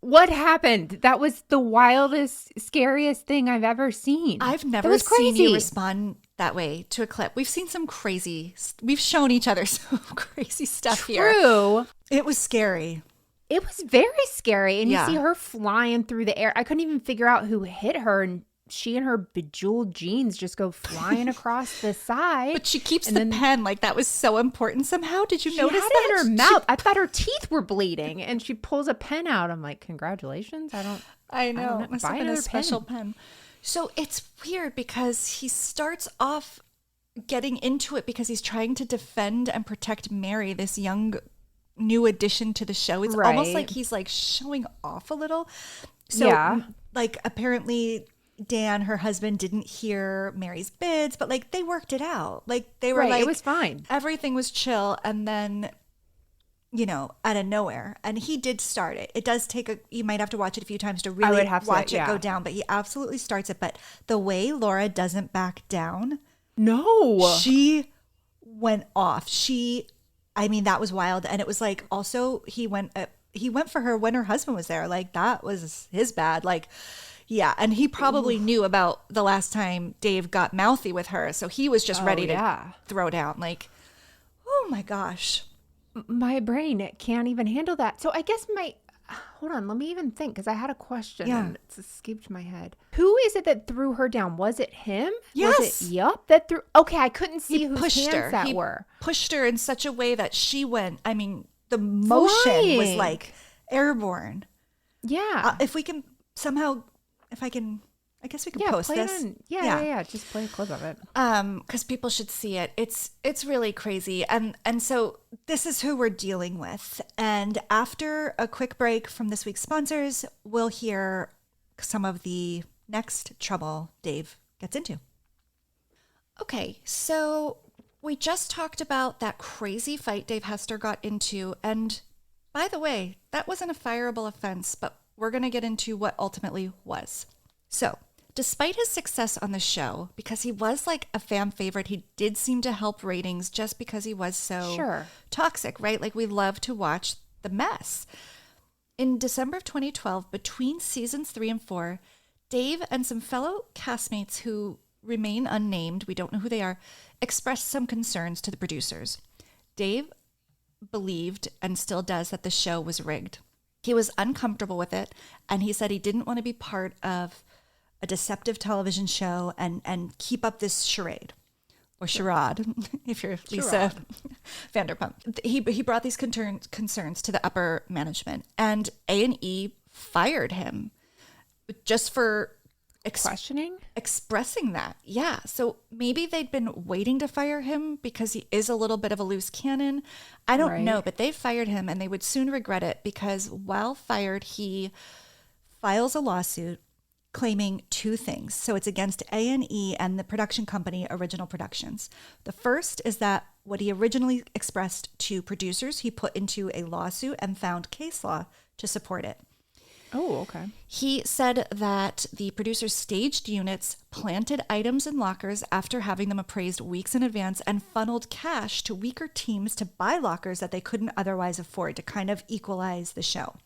what happened? That was the wildest, scariest thing I've ever seen. I've That never was seen you crazy. respond that way to a clip. We've seen some crazy, we've shown each other some crazy stuff here. True. It was scary. It was very scary. And Yeah. you see her flying through the air. I couldn't even figure out who hit her. And she and her bejeweled jeans just go flying across the side. But she keeps And the then pen. Like, that was so important somehow. Did you she notice had that? it in her mouth. I thought her teeth were bleeding. And she pulls a pen out. I'm like, congratulations. I know. It must Buy have been a another special pen. So it's weird because he starts off getting into it because he's trying to defend and protect Mary, this young new addition to the show. It's almost Right. like he's like showing off a little. So Yeah. like apparently Dan, her husband, didn't hear Mary's bids, but like they worked it out. Like they were Right, like it was fine. Everything was chill, and then out of nowhere. And he did start it. It does take you might have to watch it a few times to really would have to, watch it go yeah. down, but he absolutely starts it. But the way Laura doesn't back down, No. she went off. That was wild. And it was like, also he went for her when her husband was there. Like that was his bad. Like, yeah. And he probably knew about the last time Dave got mouthy with her. So he was just ready to throw down. Like, oh my gosh. My brain can't even handle that. So I guess hold on, let me even think, because I had a question and it's escaped my head. Who is it that threw her down? Was it him? Yes. Was it that threw? Okay, I couldn't see whose hands that he were. Pushed her in such a way that she went, I mean, the motion was like airborne. Yeah. If we can somehow, I guess we can post this. Yeah. Just play a clip of it. Because people should see it. It's really crazy. And so this is who we're dealing with. And after a quick break from this week's sponsors, we'll hear some of the next trouble Dave gets into. Okay, so we just talked about that crazy fight Dave Hester got into. And by the way, that wasn't a fireable offense, but we're going to get into what ultimately was. So, despite his success on the show, because he was like a fan favorite, he did seem to help ratings just because he was so toxic, right? Like, we love to watch the mess. In December of 2012, between seasons 3 and 4, Dave and some fellow castmates who remain unnamed, we don't know who they are, expressed some concerns to the producers. Dave believed, and still does, that the show was rigged. He was uncomfortable with it, and he said he didn't want to be part of a deceptive television show and keep up this charade or charade, if you're Lisa Vanderpump. He brought these concerns to the upper management, and A&E fired him just for expressing that. Yeah. So maybe they'd been waiting to fire him because he is a little bit of a loose cannon. I don't know, but they fired him, and they would soon regret it, because while fired, he files a lawsuit claiming two things. So it's against A&E and the production company, Original Productions. The first is that what he originally expressed to producers, he put into a lawsuit and found case law to support it. Oh, okay. He said that the producers staged units, planted items in lockers after having them appraised weeks in advance, and funneled cash to weaker teams to buy lockers that they couldn't otherwise afford to kind of equalize the show.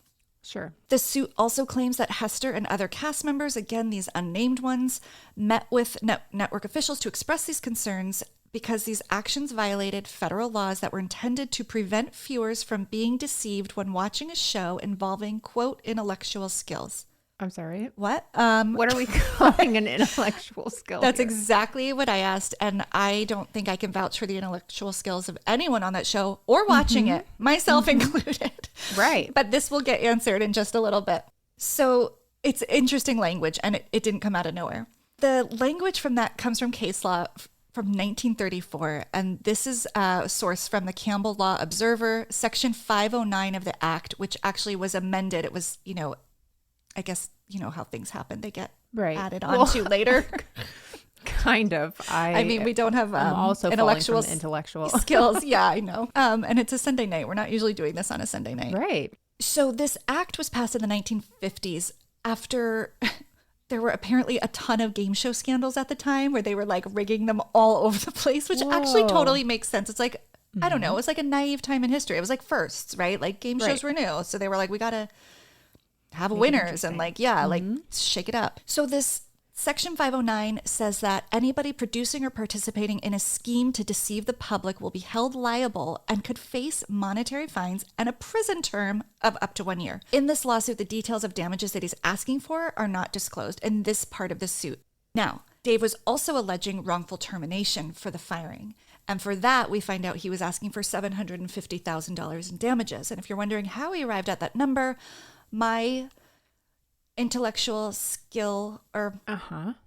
Sure. The suit also claims that Hester and other cast members, again, these unnamed ones, met with network officials to express these concerns because these actions violated federal laws that were intended to prevent viewers from being deceived when watching a show involving, quote, intellectual skills. I'm sorry. What? What are we calling an intellectual skill? That's here? exactly what I asked. And I don't think I can vouch for the intellectual skills of anyone on that show or watching it, myself included. Right. But this will get answered in just a little bit. So it's interesting language, and it didn't come out of nowhere. The language from that comes from case law from 1934. And this is a source from the Campbell Law Observer, Section 509 of the Act, which actually was amended. It was, I guess, how things happen. They get added on to later. Kind of. I mean, we don't have I'm also intellectual skills. Yeah, I know. And it's a Sunday night. We're not usually doing this on a Sunday night. Right. So this act was passed in the 1950s after there were apparently a ton of game show scandals at the time where they were like rigging them all over the place, which actually totally makes sense. It's like, I don't know, it was like a naive time in history. It was like firsts, right? Like game shows were new. So they were like, we got to have winners and like shake it up. So this Section 509 says that anybody producing or participating in a scheme to deceive the public will be held liable and could face monetary fines and a prison term of up to 1 year. In this lawsuit, the details of damages that he's asking for are not disclosed in this part of the suit. Now, Dave was also alleging wrongful termination for the firing. And for that, we find out he was asking for $750,000 in damages. And if you're wondering how he arrived at that number, my intellectual skill or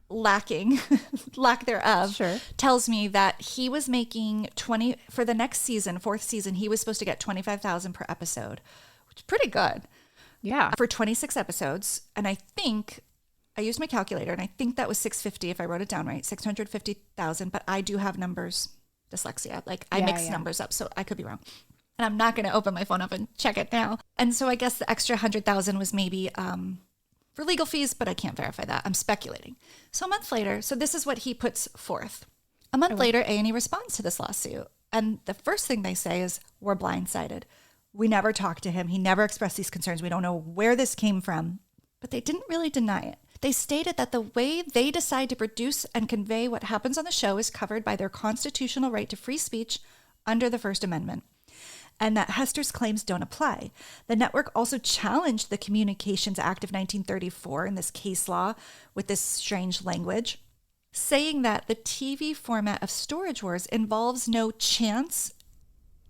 lack thereof tells me that he was making for the next season, fourth season, he was supposed to get $25,000 per episode, which is pretty good. Yeah. For 26 episodes. And I think I used my calculator, and I think that was $650 if I wrote it down right, $650,000, but I do have numbers dyslexia. Like I mix numbers up, so I could be wrong. And I'm not going to open my phone up and check it now. And so I guess the extra $100,000 was maybe for legal fees, but I can't verify that. I'm speculating. So a month later, so this is what he puts forth. A month later, A&E responds to this lawsuit. And the first thing they say is, we're blindsided. We never talked to him. He never expressed these concerns. We don't know where this came from. But they didn't really deny it. They stated that the way they decide to produce and convey what happens on the show is covered by their constitutional right to free speech under the First Amendment. and that Hester's claims don't apply. The network also challenged the Communications Act of 1934 in this case law with this strange language, saying that the TV format of Storage Wars involves no chance,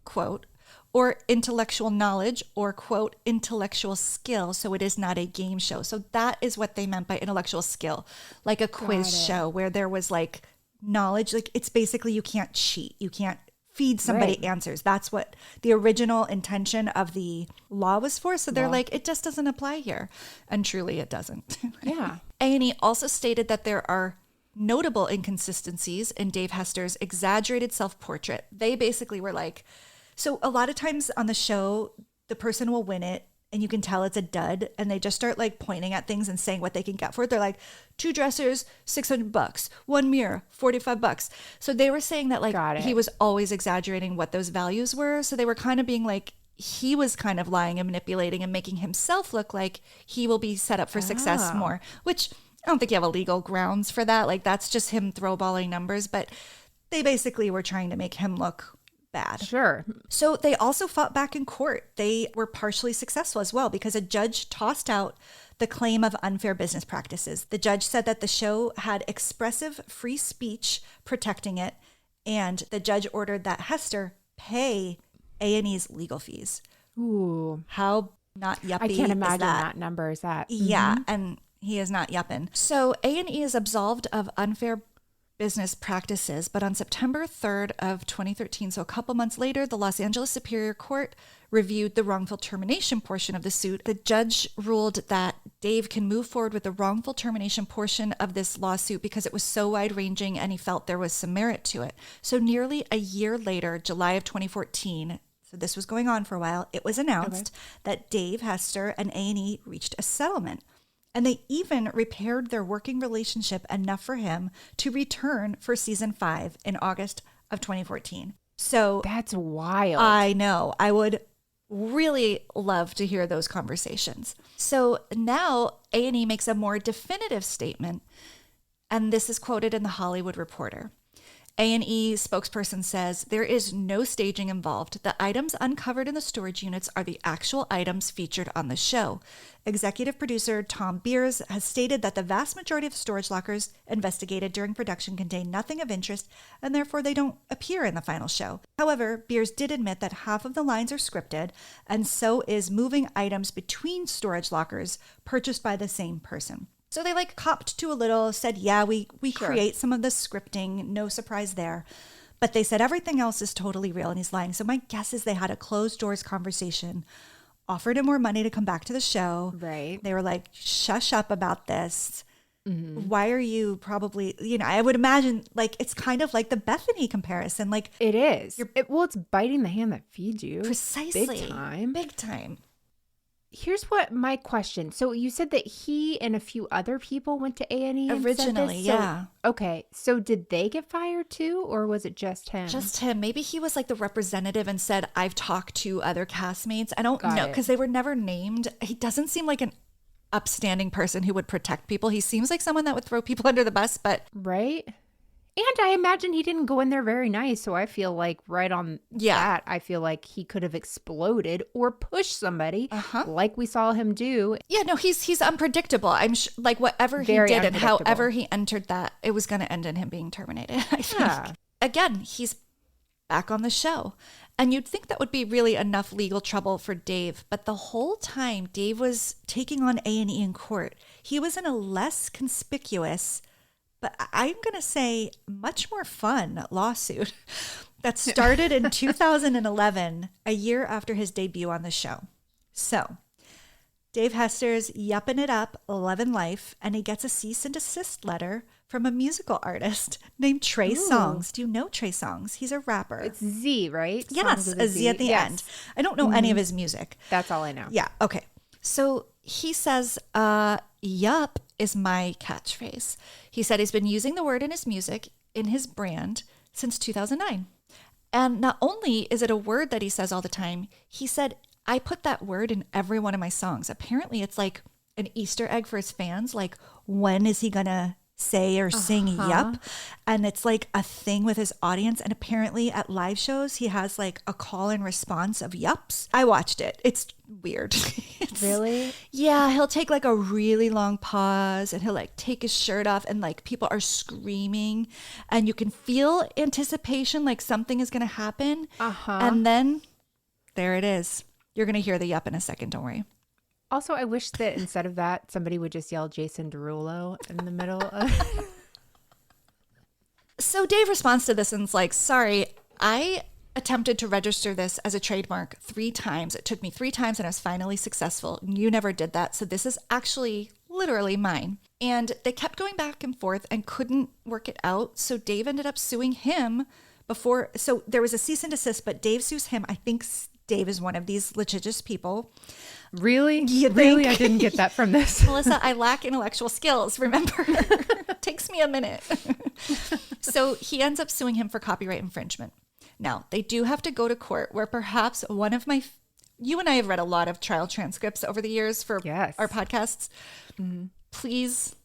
quote, or intellectual knowledge or, quote, intellectual skill. So it is not a game show. So that is what they meant by intellectual skill, like a quiz show where there was like knowledge. Like it's basically you can't cheat. You can't feed somebody answers. That's what the original intention of the law was for. So they're like, it just doesn't apply here. And truly it doesn't. Yeah. A&E also stated that there are notable inconsistencies in Dave Hester's exaggerated self-portrait. They basically were like, so a lot of times on the show, the person will win it and you can tell it's a dud, and they just start like pointing at things and saying what they can get for it. They're like, 2 dressers, $600, 1 mirror, $45. So they were saying that like he was always exaggerating what those values were. So they were kind of being like, he was kind of lying and manipulating and making himself look like he will be set up for success more, which I don't think you have a legal grounds for that. Like that's just him throwballing numbers, but they basically were trying to make him look bad. Sure. So they also fought back in court. They were partially successful as well because a judge tossed out the claim of unfair business practices. The judge said that the show had expressive free speech protecting it, and the judge ordered that Hester pay A&E's legal fees. Ooh. How not yuppie I can't imagine is that? that number is that. Yeah, and he is not yupping. So A&E is absolved of unfair business practices, but on September 3rd of 2013, so a couple months later, the Los Angeles Superior Court reviewed the wrongful termination portion of the suit. The judge ruled that Dave can move forward with the wrongful termination portion of this lawsuit because it was so wide-ranging and he felt there was some merit to it. So nearly a year later, July of 2014, so this was going on for a while, it was announced that Dave, Hester, and A&E reached a settlement. And they even repaired their working relationship enough for him to return for season 5 in August of 2014. So that's wild. I know. I would really love to hear those conversations. So now A&E makes a more definitive statement, and this is quoted in the Hollywood Reporter. A&E spokesperson says, there is no staging involved. The items uncovered in the storage units are the actual items featured on the show. Executive producer Tom Beers has stated that the vast majority of storage lockers investigated during production contain nothing of interest, and therefore they don't appear in the final show. However, Beers did admit that half of the lines are scripted, and so is moving items between storage lockers purchased by the same person. So they like copped to a little, said, yeah, we create some of the scripting, no surprise there. But they said everything else is totally real and he's lying. So my guess is they had a closed doors conversation, offered him more money to come back to the show. Right. They were like, shush up about this. Why are you probably, I would imagine like it's kind of like the Bethany comparison. Like it is. It's biting the hand that feeds you. Precisely. Big time. Big time. Here's what my question. So you said that he and a few other people went to A&E originally, yeah. Okay, so did they get fired too, or was it just him? Just him. Maybe he was like the representative and said, I've talked to other castmates. I don't know, because they were never named. He doesn't seem like an upstanding person who would protect people. He seems like someone that would throw people under the bus, but... Right? And I imagine he didn't go in there very nice. So I feel like right on that, I feel like he could have exploded or pushed somebody like we saw him do. Yeah, no, he's unpredictable. I'm like whatever he did and however he entered that, it was going to end in him being terminated, I think. Again, he's back on the show. And you'd think that would be really enough legal trouble for Dave. But the whole time Dave was taking on A&E in court, he was in a less conspicuous, but I'm going to say much more fun lawsuit that started in 2011, a year after his debut on the show. So Dave Hester's yupping it up, loving life, and he gets a cease and desist letter from a musical artist named Trey Songz. Do you know Trey Songz? He's a rapper. It's Z, right? Yes, a Z at the end. I don't know any of his music. That's all I know. Yeah, okay. So he says, yup is my catchphrase. He said he's been using the word in his music, in his brand, since 2009. And not only is it a word that he says all the time, he said, I put that word in every one of my songs. Apparently it's like an Easter egg for his fans. Like, when is he going to say or sing yup, and it's like a thing with his audience. And apparently at live shows he has like a call and response of yups. I watched it. It's weird. Really? Yeah, he'll take like a really long pause and he'll like take his shirt off and like people are screaming and you can feel anticipation, like something is going to happen. And then there it is. You're going to hear the yup in a second. Don't worry. Also, I wish that instead of that, somebody would just yell Jason Derulo in the middle of... So Dave responds to this and is like, sorry, I attempted to register this as a trademark 3 times. It took me 3 times and I was finally successful. You never did that. So this is actually literally mine. And they kept going back and forth and couldn't work it out. So Dave ended up suing him before. So there was a cease and desist, but Dave sues him. I think Dave is one of these litigious people. Really? You really? think? I didn't get that from this. Melissa, I lack intellectual skills, remember? Takes me a minute. So he ends up suing him for copyright infringement. Now, they do have to go to court where perhaps one of my... You and I have read a lot of trial transcripts over the years for our podcasts. Mm-hmm. Please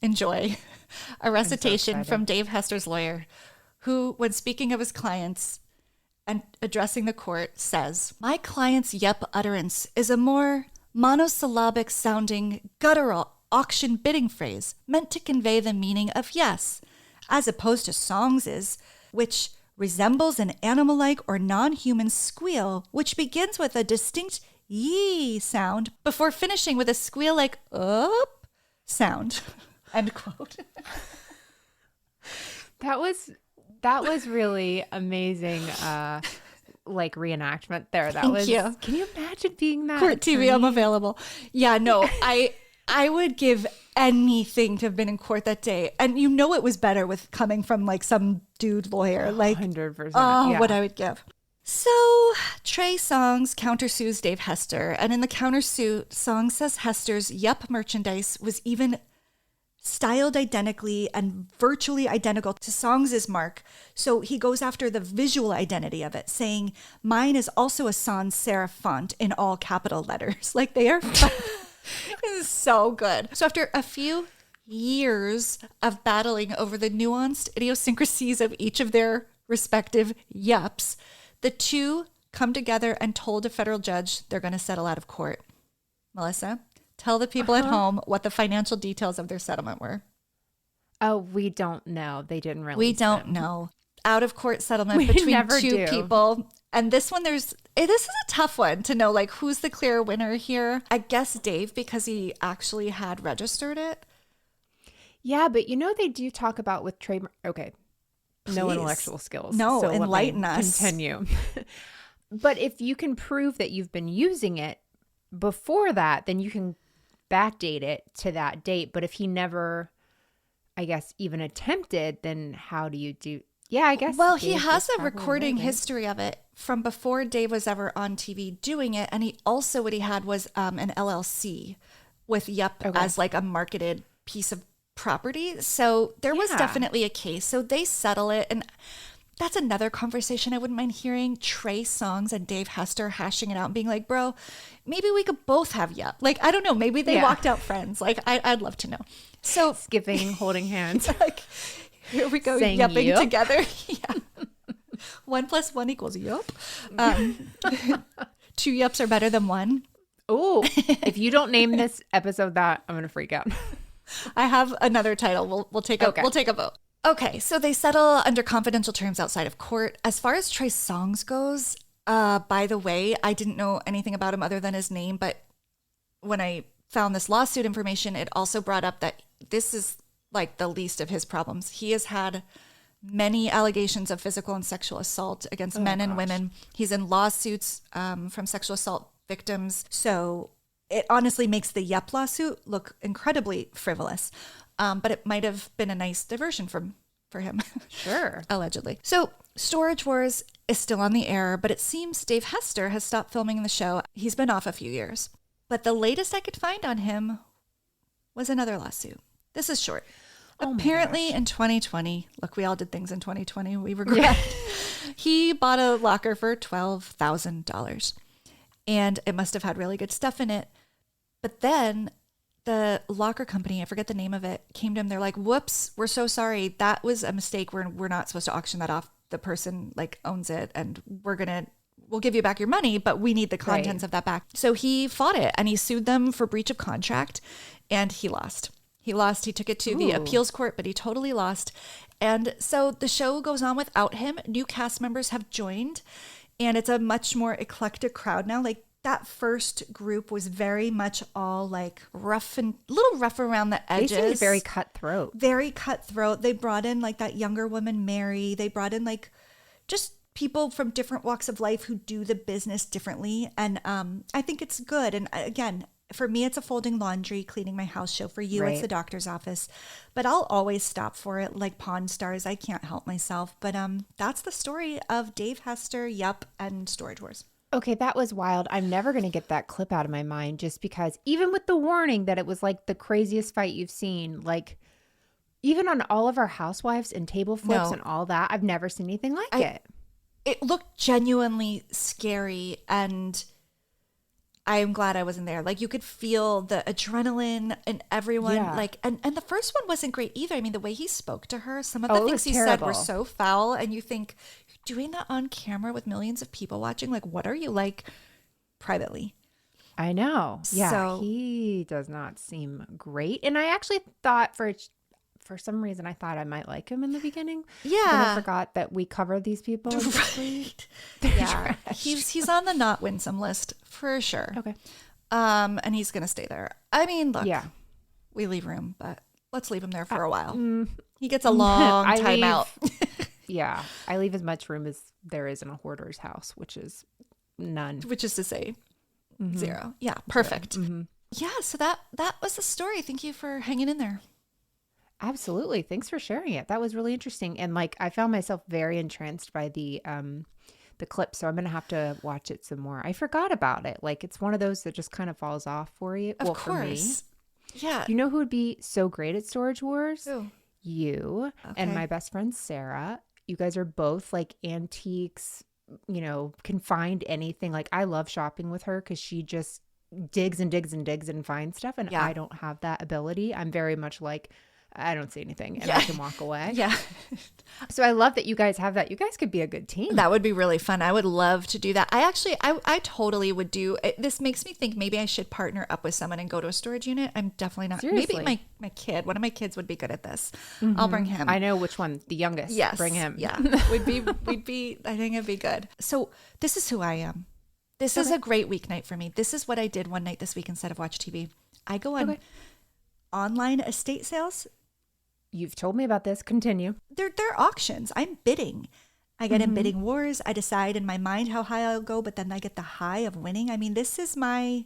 enjoy a recitation from Dave Hester's lawyer, who, when speaking of his clients... and addressing the court, says, my client's yep utterance is a more monosyllabic sounding guttural auction bidding phrase meant to convey the meaning of yes, as opposed to songs' which resembles an animal-like or non-human squeal, which begins with a distinct yee sound before finishing with a squeal-like up sound. End quote. That was really amazing, like reenactment there. Thank you. Can you imagine being that? Court TV, I'm available. Yeah, no, I would give anything to have been in court that day. And you know it was better with coming from like some dude lawyer. Like 100%. Oh, yeah. what I would give. So Trey Songz countersues Dave Hester. And in the countersuit, Songz says Hester's Yup merchandise was even styled identically and virtually identical to Songz' mark. So he goes after the visual identity of it, saying, mine is also a sans serif font in all capital letters. Like they are... This is so good. So after a few years of battling over the nuanced idiosyncrasies of each of their respective yups, the two come together and told a federal judge they're going to settle out of court. Melissa, tell the people at home what the financial details of their settlement were. Oh, we don't know. They didn't release We don't them. know. Out of court settlement between two people. And this one, this is a tough one to know, like, who's the clear winner here? I guess Dave, because he actually had registered it. Yeah, but you know, they do talk about with trademark. Okay. No Please. intellectual skills. No, so enlighten let me us. Continue. But if you can prove that you've been using it before that, then you can backdate it to that date. But if he never, I guess, even attempted, then how do you do? Yeah, I guess. Well, Dave he has was a probably recording right. history of it from before Dave was ever on TV doing it. And he also, what he had was an LLC with Yup as like a marketed piece of property. So there was definitely a case. So they settle it. And that's another conversation I wouldn't mind hearing. Trey Songz and Dave Hester hashing it out and being like, bro, maybe we could both have Yup. Like, I don't know. Maybe they walked out friends. Like, I'd love to know. So skipping, holding hands. Like, here we go, Saying yupping yup. together. Yeah. 1 + 1 = yup. 2 yups are better than 1. Oh, if you don't name this episode that, I'm going to freak out. I have another title. We'll take a vote. Okay, so they settle under confidential terms outside of court. As far as Trey Songz goes, by the way, I didn't know anything about him other than his name, but when I found this lawsuit information, it also brought up that this is like the least of his problems. He has had many allegations of physical and sexual assault against men and women. He's in lawsuits from sexual assault victims. So it honestly makes the Yup lawsuit look incredibly frivolous. But it might have been a nice diversion for him. Sure. Allegedly. So Storage Wars is still on the air, but it seems Dave Hester has stopped filming the show. He's been off a few years. But the latest I could find on him was another lawsuit. This is short. Apparently in 2020, look, we all did things in 2020 we regret. He bought a locker for $12,000. And it must have had really good stuff in it. But then the locker company, I forget the name of it, came to him. They're like, whoops, we're so sorry. That was a mistake. We're not supposed to auction that off. The person like owns it, and we'll give you back your money, but we need the contents of that back. So he fought it, and he sued them for breach of contract, and he lost. He took it to the appeals court, but he totally lost. And so the show goes on without him. New cast members have joined, and it's a much more eclectic crowd now. Like, that first group was very much all like rough and a little rough around the edges. They seemed very cutthroat. Very cutthroat. They brought in like that younger woman, Mary. They brought in like just people from different walks of life who do the business differently. And I think it's good. And again, for me, it's a folding laundry, cleaning my house show. For you, it's the doctor's office. But I'll always stop for it like Pawn Stars. I can't help myself. But that's the story of Dave, Hester, Yup, and Storage Wars. Okay, that was wild. I'm never going to get that clip out of my mind just because even with the warning that it was like the craziest fight you've seen, like even on all of our housewives and table flips and all that, I've never seen anything like it. It looked genuinely scary, and I am glad I wasn't there. Like, you could feel the adrenaline and everyone like, and the first one wasn't great either. I mean, the way he spoke to her, some of the things he said were so foul, and you think, you're doing that on camera with millions of people watching. Like, what are you like privately? I know. Yeah, so, he does not seem great. And I actually thought for some reason, I thought I might like him in the beginning. Yeah. But I forgot that we covered these people. Right. Yeah. He's on the not winsome list for sure. Okay. And he's going to stay there. I mean, look, we leave room, but let's leave him there for a while. He gets a long time out. Yeah. I leave as much room as there is in a hoarder's house, which is none. Which is to say 0. Yeah. Perfect. Yeah. So that was the story. Thank you for hanging in there. Absolutely. Thanks for sharing it. That was really interesting. And like, I found myself very entranced by the clip. So I'm going to have to watch it some more. I forgot about it. Like, it's one of those that just kind of falls off for you. Of course. For me. Yeah. You know who would be so great at Storage Wars? Who? You and my best friend, Sarah. You guys are both like antiques, you know, can find anything. Like, I love shopping with her because she just digs and digs and digs and finds stuff. And I don't have that ability. I'm very much like, I don't see anything and I can walk away. Yeah. So I love that you guys have that. You guys could be a good team. That would be really fun. I would love to do that. I totally would do. This makes me think maybe I should partner up with someone and go to a storage unit. I'm definitely not. Seriously. Maybe my kid, one of my kids would be good at this. I'll bring him. I know which one, the youngest. Yes. Bring him. Yeah. we'd be, I think it'd be good. So this is who I am. This is a great weeknight for me. This is what I did one night this week instead of watch TV. I go on online estate sales. You've told me about this. Continue. They're auctions. I'm bidding. I get in bidding wars. I decide in my mind how high I'll go, but then I get the high of winning. I mean, this is my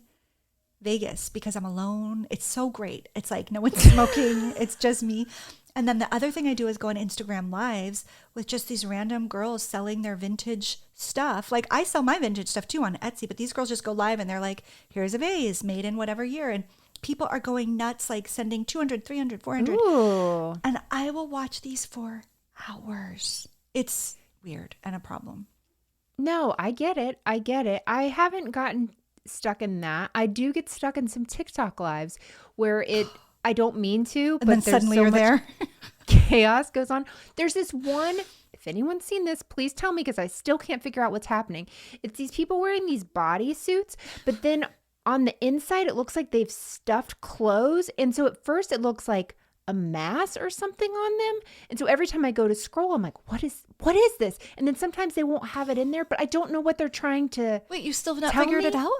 Vegas because I'm alone. It's so great. It's like no one's smoking. It's just me. And then the other thing I do is go on Instagram lives with just these random girls selling their vintage stuff. Like, I sell my vintage stuff too on Etsy, but these girls just go live and they're like, here's a vase made in whatever year. And people are going nuts, like sending 200, 300, 400. Ooh. And I will watch these for hours. It's weird and a problem. No, I get it. I haven't gotten stuck in that. I do get stuck in some TikTok lives where I don't mean to, but then there's suddenly so you're much there. chaos goes on. There's this one, if anyone's seen this, please tell me because I still can't figure out what's happening. It's these people wearing these bodysuits, but then on the inside, it looks like they've stuffed clothes. And so at first it looks like a mass or something on them. And so every time I go to scroll, I'm like, what is this? And then sometimes they won't have it in there, but I don't know what they're trying to Wait, you still have not figured it out?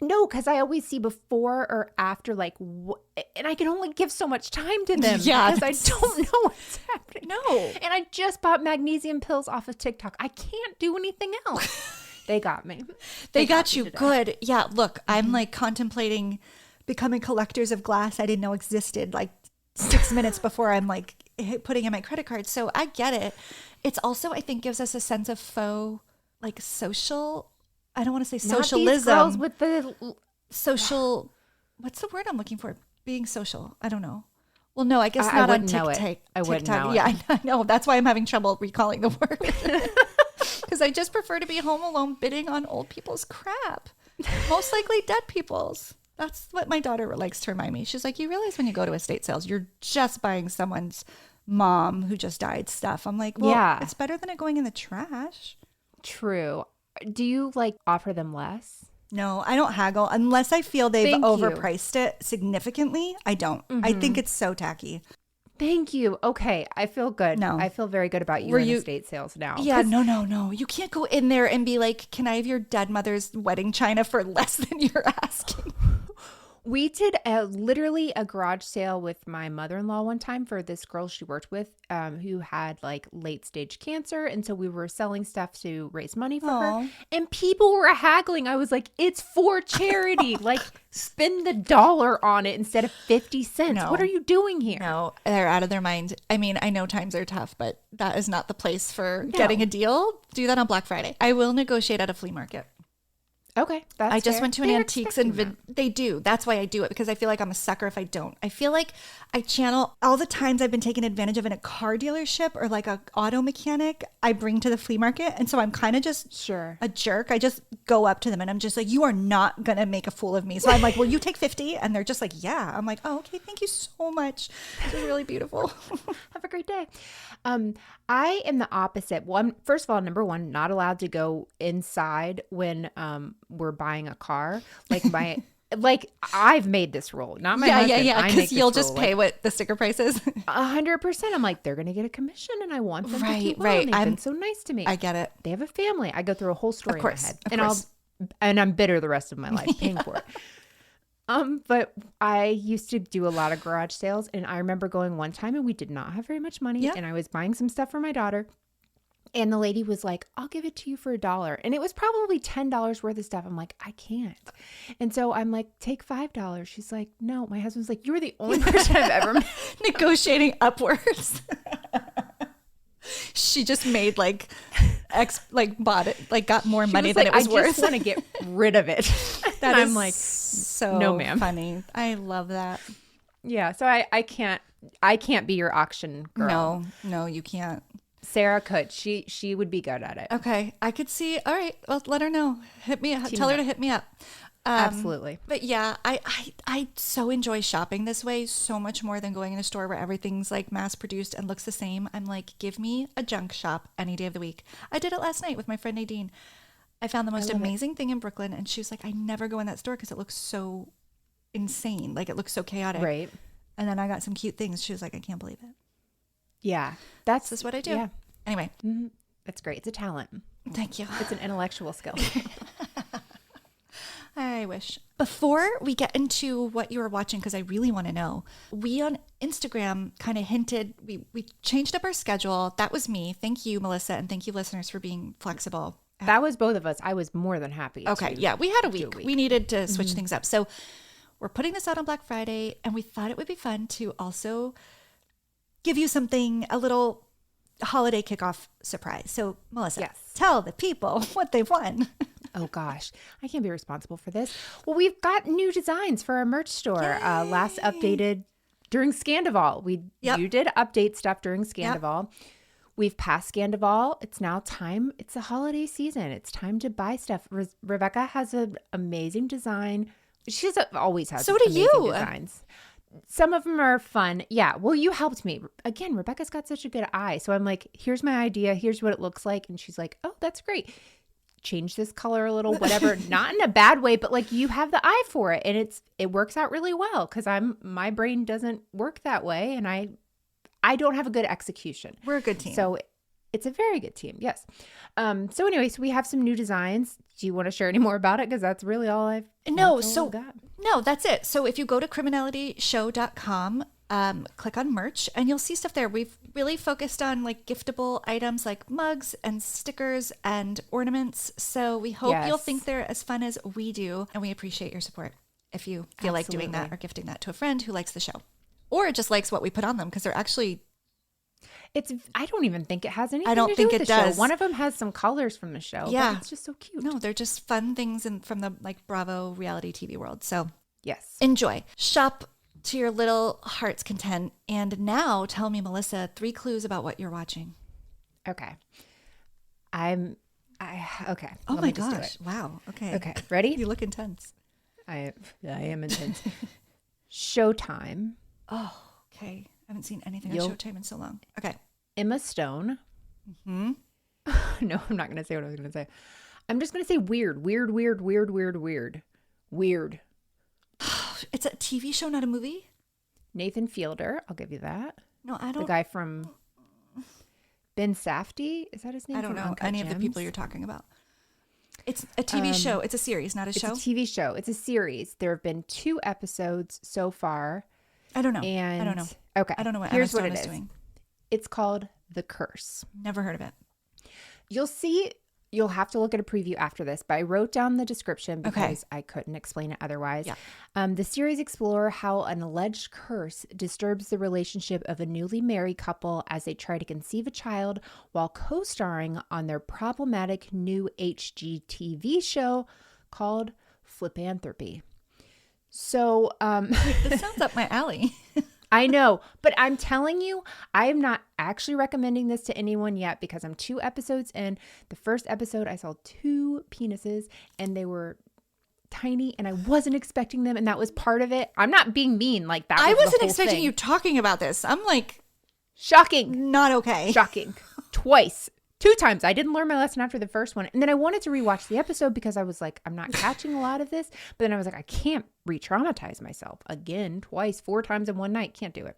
No, because I always see before or after, like, and I can only give so much time to them because I don't know what's happening. No. And I just bought magnesium pills off of TikTok. I can't do anything else. They got me. They got you. Good. Yeah. Look, I'm like contemplating becoming collectors of glass I didn't know existed like 6 minutes before I'm like putting in my credit card. So I get it. It's also, I think, gives us a sense of faux, like social. I don't want to say socialism. Not these girls with the social. What's the word I'm looking for? Being social. I don't know. Well, no, I guess not on TikTok. I wouldn't know it. Yeah, I know. That's why I'm having trouble recalling the word. Because I just prefer to be home alone bidding on old people's crap. Most likely dead people's. That's what my daughter likes to remind me. She's like, you realize when you go to estate sales, you're just buying someone's mom who just died stuff. I'm like, well, Yeah. it's better than it going in the trash. True. Do you like offer them less? No, I don't haggle unless I feel they've Thank you. overpriced it significantly. I don't. I think it's so tacky. Thank you. Okay. I feel good. No. I feel very good about you Were in you- estate sales now. Yeah, no. You can't go in there and be like, can I have your dead mother's wedding china for less than you're asking? We did literally a garage sale with my mother-in-law one time for this girl she worked with who had like late stage cancer. And so we were selling stuff to raise money for her. And people were haggling. I was like, it's for charity. Like spend the dollar on it instead of 50 cents. No. What are you doing here? No, they're out of their mind. I mean, I know times are tough, but that is not the place for getting a deal. Do that on Black Friday. I will negotiate at a flea market. Okay. That's I just fair. went to an They're antiques expecting and they do. That's why I do it, because I feel like I'm a sucker if I don't. I feel like I channel all the times I've been taken advantage of in a car dealership or like a auto mechanic I bring to the flea market. And so I'm kind of just a jerk. I just go up to them and I'm just like, you are not going to make a fool of me. So I'm like, will you take 50? And they're just like, yeah. I'm like, oh, okay. Thank you so much. This is really beautiful. Have a great day. I am the opposite. Well, first of all, number one, not allowed to go inside when we're buying a car. Like I've made this rule, not my husband. Yeah. I make Because this you'll just rule. pay what the sticker price is. 100%. I'm like, they're gonna get a commission, and I want them to keep Right. on. They've been so nice to me. I get it. They have a family. I go through a whole story Of course, in my head, of and course. I'm bitter the rest of my life paying for it. But I used to do a lot of garage sales, and I remember going one time and we did not have very much money, and I was buying some stuff for my daughter. And the lady was like, I'll give it to you for $1. And it was probably $10 worth of stuff. I'm like, I can't. And so I'm like, take $5. She's like, no. My husband's like, you're the only person I've ever met. Negotiating upwards. She just made bought it, got more She money was than like, it was I worth. just want to get rid of it. That And is I'm like, so no, ma'am. funny. I love that. Yeah. So I can't be your auction girl. No, you can't. Sarah could. She would be good at it. Okay, I could see. All right, well, let her know. Hit me. Tell her to hit me up. Absolutely. But yeah, I so enjoy shopping this way so much more than going in a store where everything's like mass produced and looks the same. I'm like, give me a junk shop any day of the week. I did it last night with my friend Nadine. I found the most amazing thing in Brooklyn, and she was like, I never go in that store because it looks so insane. Like it looks so chaotic. Right. And then I got some cute things. She was like, I can't believe it. Yeah. That's This is what I do. Yeah. Anyway. Mm-hmm. That's great. It's a talent. Thank you. It's an intellectual skill. I wish. Before we get into what you were watching, because I really want to know, we on Instagram kind of hinted, we changed up our schedule. That was me. Thank you, Melissa, and thank you, listeners, for being flexible. That was both of us. I was more than happy. Okay, to yeah, we had a do week. We needed to switch things up. So we're putting this out on Black Friday, and we thought it would be fun to also give you something, a little holiday kickoff surprise. So, Melissa, tell the people what they've won. Oh gosh, I can't be responsible for this. Well, we've got new designs for our merch store. Last updated during Scandival. You did update stuff during Scandival. We've passed Scandival. It's now time. It's the holiday season. It's time to buy stuff. Rebekah has an amazing design. She's always has So do amazing you. designs. Some of them are fun. Yeah. Well, you helped me. Again, Rebekah's got such a good eye. So I'm like, here's my idea. Here's what it looks like. And she's like, oh, that's great. Change this color a little, whatever. Not in a bad way, but like you have the eye for it. And it works out really well because my brain doesn't work that way. And I don't have a good execution. We're a good team. So it's a very good team. Yes. So anyway, so we have some new designs. Do you want to share any more about it? Because that's really all I've got. No, that's it. So if you go to criminalityshow.com, click on merch and you'll see stuff there. We've really focused on like giftable items like mugs and stickers and ornaments. So we hope you'll think they're as fun as we do. And we appreciate your support if you feel like doing that or gifting that to a friend who likes the show or just likes what we put on them because they're actually... I don't even think it has anything I don't to think do with it the show. does. One of them has some colors from the show. Yeah. But it's just so cute. No, they're just fun things from the like Bravo reality TV world. So yes, enjoy. Shop to your little heart's content. And now tell me, Melissa, 3 clues about what you're watching. Okay. Okay. Oh Let my me just do gosh. it. Wow. Okay. Okay. Ready? You look intense. I am intense. Showtime. Oh, okay. I haven't seen anything You'll- on Showtime in so long. Okay. Emma Stone. Hmm. No, I'm not going to say what I was going to say. I'm just going to say weird. It's a TV show, not a movie? Nathan Fielder. I'll give you that. No, I The don't. guy from Ben Safdie. Is that his name? I don't from know Uncut any of the Gems? people you're talking about. It's a TV show. It's a series, not a show. It's a TV show. It's a series. There have been 2 episodes so far. I don't know. And I don't know. Okay. I don't know what Here's Emma what Stone it is is. doing. It's called The Curse. Never heard of it. You'll see. You'll have to look at a preview after this, but I wrote down the description because I couldn't explain it otherwise. Yeah. The series explore how an alleged curse disturbs the relationship of a newly married couple as they try to conceive a child while co-starring on their problematic new HGTV show called Flipanthropy. So, This sounds up my alley. I know, but I'm telling you, I am not actually recommending this to anyone yet because I'm 2 episodes in. The first episode, I saw 2 penises and they were tiny and I wasn't expecting them. And that was part of it. I'm not being mean like that. I was the wasn't whole expecting thing. you talking about this. I'm like, Shocking. not okay. Shocking. Twice. 2 times. I didn't learn my lesson after the first one. And then I wanted to rewatch the episode because I was like, I'm not catching a lot of this. But then I was like, I can't re-traumatize myself again, twice, 4 times in one night. Can't do it.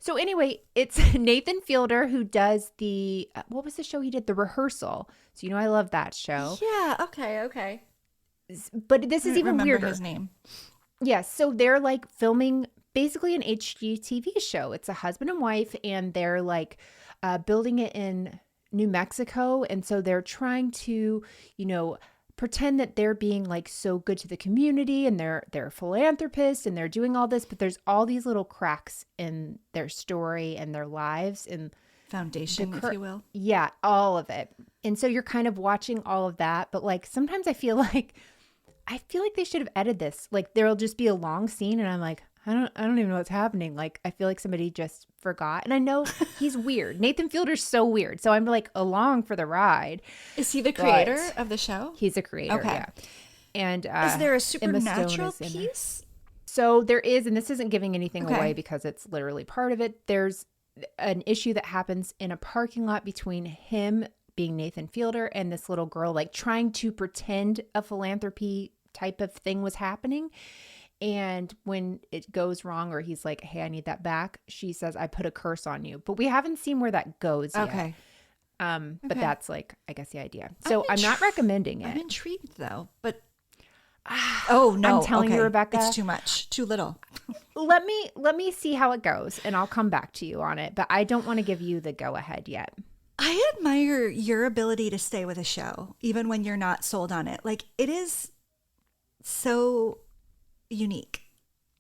So anyway, it's Nathan Fielder who does the, what was the show he did? The Rehearsal. So, you know, I love that show. Yeah. Okay. But this I is don't even remember weirder. his name. Yeah, so they're like filming basically an HGTV show. It's a husband and wife, and they're like building it in New Mexico. And so they're trying to, you know, pretend that they're being like so good to the community and they're philanthropists and they're doing all this. But there's all these little cracks in their story and their lives and Foundation, if you will. Yeah, all of it. And so you're kind of watching all of that. But like sometimes I feel like they should have edited this. Like there'll just be a long scene and I'm like, I don't even know what's happening. Like I feel like somebody just forgot. And I know he's weird. Nathan Fielder's so weird. So I'm like along for the ride. Is he the creator of the show? He's a creator. Okay. Yeah. And Is there a Emma Stone supernatural is in it. piece? So there is, and this isn't giving anything Okay. away because it's literally part of it. There's an issue that happens in a parking lot between him being Nathan Fielder and this little girl, like trying to pretend a philanthropy type of thing was happening. And when it goes wrong or he's like, hey, I need that back, she says, I put a curse on you. But we haven't seen where that goes yet. Okay. But that's like, I guess the idea. So I'm not recommending it. I'm intrigued though, but oh no, I'm telling you, Rebekah. it's too much, too little. Let me see how it goes and I'll come back to you on it. But I don't want to give you the go ahead yet. I admire your ability to stay with a show, even when you're not sold on it. Like it is so unique.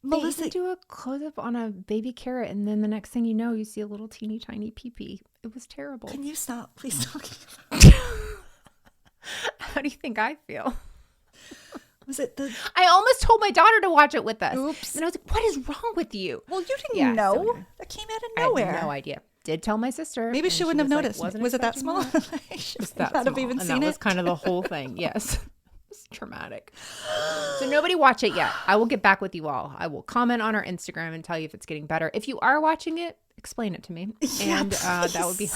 Melissa, do a close up on a baby carrot, and then the next thing you know, you see a little teeny tiny pee-pee. It was terrible. Can you stop, please, talking about it? How do you think I feel? Was it the? I almost told my daughter to watch it with us. Oops. And I was like, "What is wrong with you?" Well, you didn't Yeah, know. so anyway. That came out of I nowhere. had no idea. Did tell my sister. Maybe and she wouldn't have was like, noticed. "Wasn't Was it that expecting small? that." I should Just that not have small. even And seen that it. was kind of the whole thing. Yes. It's traumatic. So nobody watch it yet. I will get back with you all. I will comment on our Instagram and tell you if it's getting better. If you are watching it, explain it to me. Yeah, And that would be...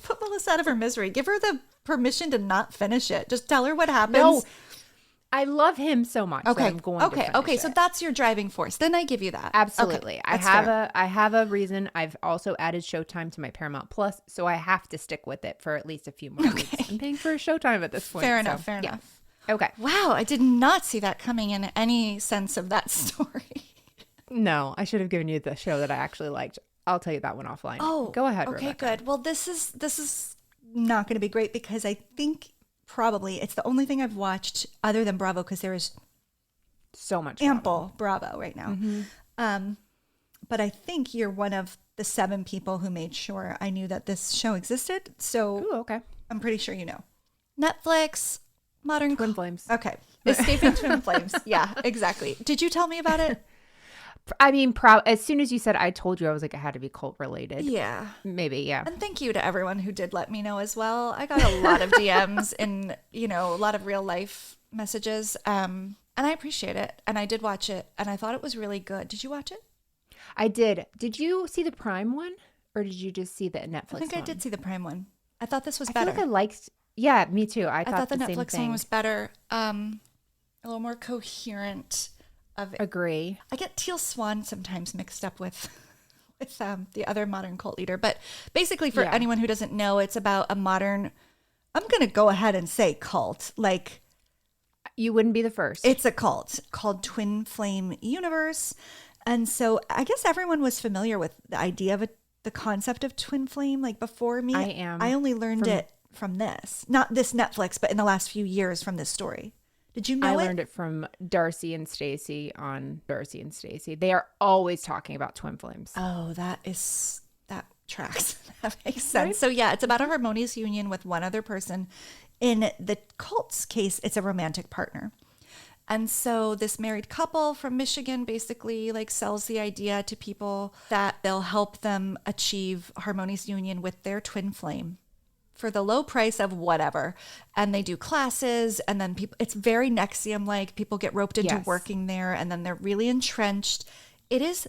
Put Melissa out of her misery. Give her the permission to not finish it. Just tell her what happens. No, I love him so much. Okay. That I'm going to finish Okay. So it. that's your driving force. Then I give you that. Absolutely. Okay, I that's have fair. I have a reason. I've also added Showtime to my Paramount Plus, so I have to stick with it for at least a few more weeks. I'm paying for Showtime at this point. Fair so, enough. Fair yeah. enough. Okay. Wow, I did not see that coming in any sense of that story. No, I should have given you the show that I actually liked. I'll tell you that one offline. Oh, go ahead. Okay, Rebekah. good. Well, this is not going to be great because I think probably it's the only thing I've watched other than Bravo because there is So much ample Bravo right now. Mm-hmm. But I think you're one of the 7 people who made sure I knew that this show existed. So Ooh, okay. I'm pretty sure you know. Netflix, Modern Twin Flames. Okay. Escaping Twin Flames. Yeah, exactly. Did you tell me about it? I mean, as soon as you said I told you, I was like, it had to be cult related. Yeah. Maybe, yeah. And thank you to everyone who did let me know as well. I got a lot of DMs and, a lot of real life messages. And I appreciate it. And I did watch it. And I thought it was really good. Did you watch it? I did. Did you see the Prime one? Or did you just see the Netflix one? I think I did see the Prime one. I thought this was I better. feel like I liked... Yeah, me too. I thought the same Netflix thing. one was better. A little more coherent. Agree. I get Teal Swan sometimes mixed up with the other modern cult leader. But basically, for anyone who doesn't know, it's about a modern... I'm going to go ahead and say cult. Like... You wouldn't be the first. It's a cult called Twin Flame Universe. And so I guess everyone was familiar with the idea of the concept of twin flame like before me. I am. I only learned it from this. Not this Netflix, but in the last few years from this story. Did you know I learned it from Darcy and Stacy on Darcy and Stacy. They are always talking about twin flames. Oh, that tracks. That makes sense. Right? So yeah, it's about a harmonious union with one other person. In the cult's case, it's a romantic partner. And so this married couple from Michigan basically like sells the idea to people that they'll help them achieve harmonious union with their twin flame for the low price of whatever. And they do classes, and then it's very NXIVM like. People get roped into working there, and then they're really entrenched. It's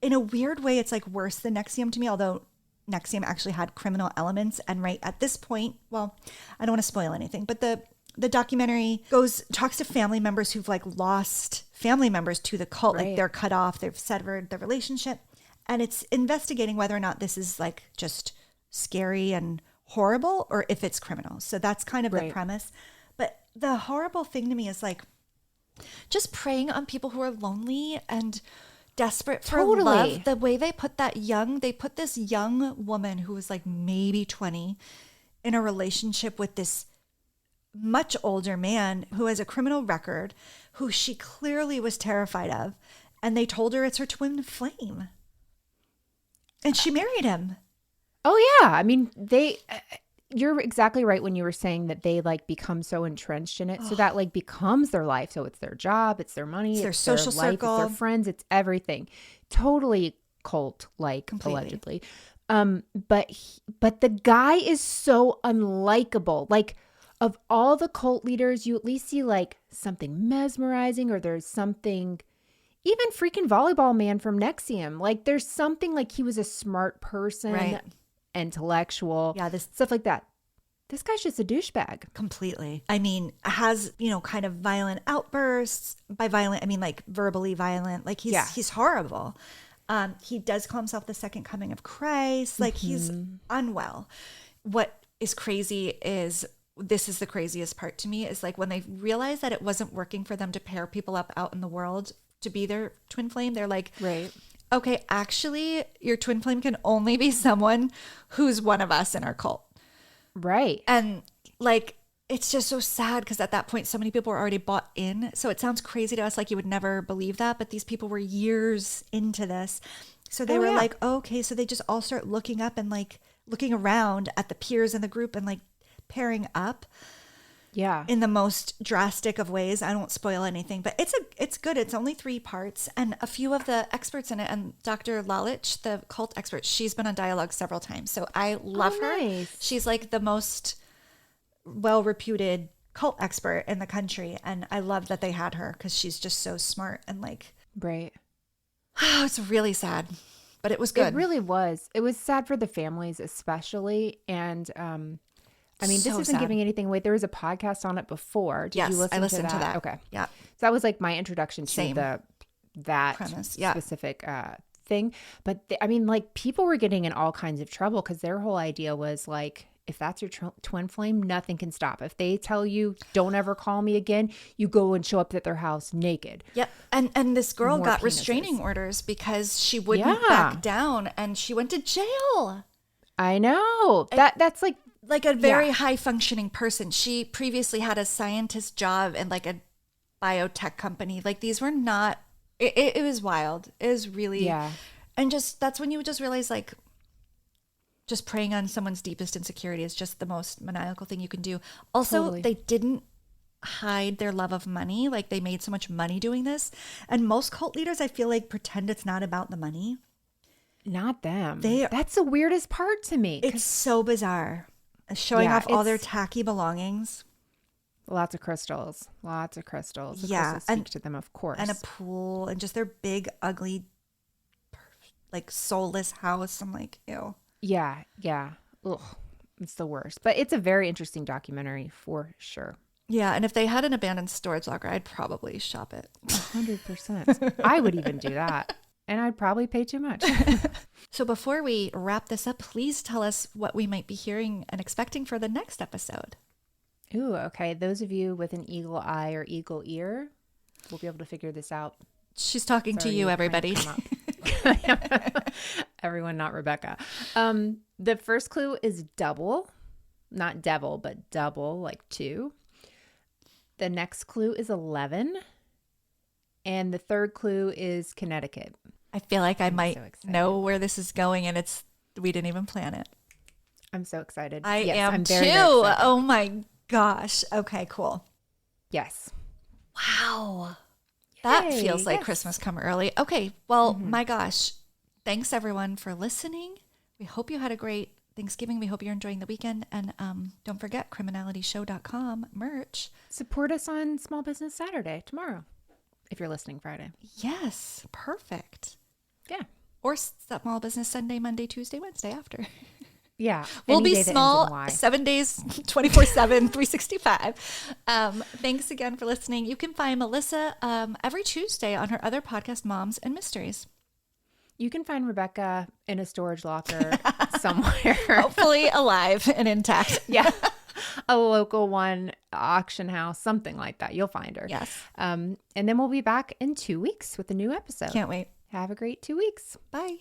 in a weird way, it's like worse than NXIVM to me, although NXIVM actually had criminal elements. And right at this point, well, I don't want to spoil anything, but the documentary talks to family members who've like lost family members to the cult. Right. Like they're cut off, they've severed the relationship. And it's investigating whether or not this is like just scary and horrible or if it's criminal. So that's kind of the premise. But the horrible thing to me is like just preying on people who are lonely and desperate for love. The way they put this young woman who was like maybe 20 in a relationship with this much older man who has a criminal record, who she clearly was terrified of, and they told her it's her twin flame, and she married him. Oh yeah, I mean you're exactly right when you were saying that they like become so entrenched in it, so that like becomes their life. So it's their job, it's their money, it's their social circle, it's their friends, it's everything. Totally cult like, allegedly. But the guy is so unlikable. Like, of all the cult leaders, you at least see like something mesmerizing, or there's something, even freaking volleyball man from NXIVM. Like there's something like he was a smart person, intellectual, this stuff like that. This guy's just a douchebag. Completely. I mean, has, kind of violent outbursts. By violent, I mean like verbally violent. Like he's horrible. He does call himself the second coming of Christ. Like he's unwell. What is crazy is, this is the craziest part to me, is like when they realized that it wasn't working for them to pair people up out in the world to be their twin flame, they're like, okay, actually your twin flame can only be someone who's one of us in our cult. Right. And like, it's just so sad because at that point, so many people were already bought in. So it sounds crazy to us, like you would never believe that, but these people were years into this. So they were like, okay, so they just all start looking up and like looking around at the peers in the group and like pairing up in the most drastic of ways. I won't spoil anything, but it's good. It's only 3 parts, and a few of the experts in it, and Dr. Lalich, the cult expert, she's been on Dialogue several times, so I love her. She's like the most well-reputed cult expert in the country, and I love that they had her because she's just so smart and like it's really sad, but it was good. It really was. It was sad for the families especially, and I mean, this isn't giving anything away. There was a podcast on it before. Did you listen I listened to that. Okay. Yeah. So that was like my introduction to that premise, specific thing. But I mean, like people were getting in all kinds of trouble because their whole idea was like, if that's your twin flame, nothing can stop. If they tell you, don't ever call me again, you go and show up at their house naked. Yep. And this girl got restraining orders because she wouldn't back down, and she went to jail. I know. That's like a very high functioning person. She previously had a scientist job in like a biotech company. Like these were not, it was wild. It was really, and just, that's when you just realize like just preying on someone's deepest insecurity is just the most maniacal thing you can do. Also, they didn't hide their love of money. Like they made so much money doing this. And most cult leaders, I feel like, pretend it's not about the money. Not them. That's the weirdest part to me. It's so bizarre. Showing off all their tacky belongings. Lots of crystals. Lots of crystals. The Yeah, crystals speak to them, of course. And a pool and just their big, ugly, like soulless house. I'm like, ew. Yeah. Ugh, it's the worst. But it's a very interesting documentary for sure. Yeah, and if they had an abandoned storage locker, I'd probably shop it. 100%. I would even do that. And I'd probably pay too much. So before we wrap this up, please tell us what we might be hearing and expecting for the next episode. Ooh, okay. Those of you with an eagle eye or eagle ear will be able to figure this out. She's talking to you, everybody. Everyone, not Rebekah. The first clue is double. Not devil, but double, like 2. The next clue is 11. And the third clue is Connecticut. I feel like I might so know where this is going, and we didn't even plan it. I'm so excited. I am I'm too. very, very excited. Oh my gosh. Okay, cool. Yes. Wow. That Yay, feels like yes. Christmas come early. Okay, well, my gosh. Thanks everyone for listening. We hope you had a great Thanksgiving. We hope you're enjoying the weekend. And don't forget, criminalityshow.com merch. Support us on Small Business Saturday tomorrow, if you're listening Friday. Yes, perfect. Yeah. Or Small Business Sunday, Monday, Tuesday, Wednesday after. Yeah. We'll any be day that ends in small Y. 7 days, 24/7, 365. Thanks again for listening. You can find Melissa every Tuesday on her other podcast, Moms and Mysteries. You can find Rebekah in a storage locker somewhere. Hopefully alive and intact. Yeah. A local one, auction house, something like that. You'll find her. Yes. And then we'll be back in 2 weeks with a new episode. Can't wait. Have a great 2 weeks. Bye.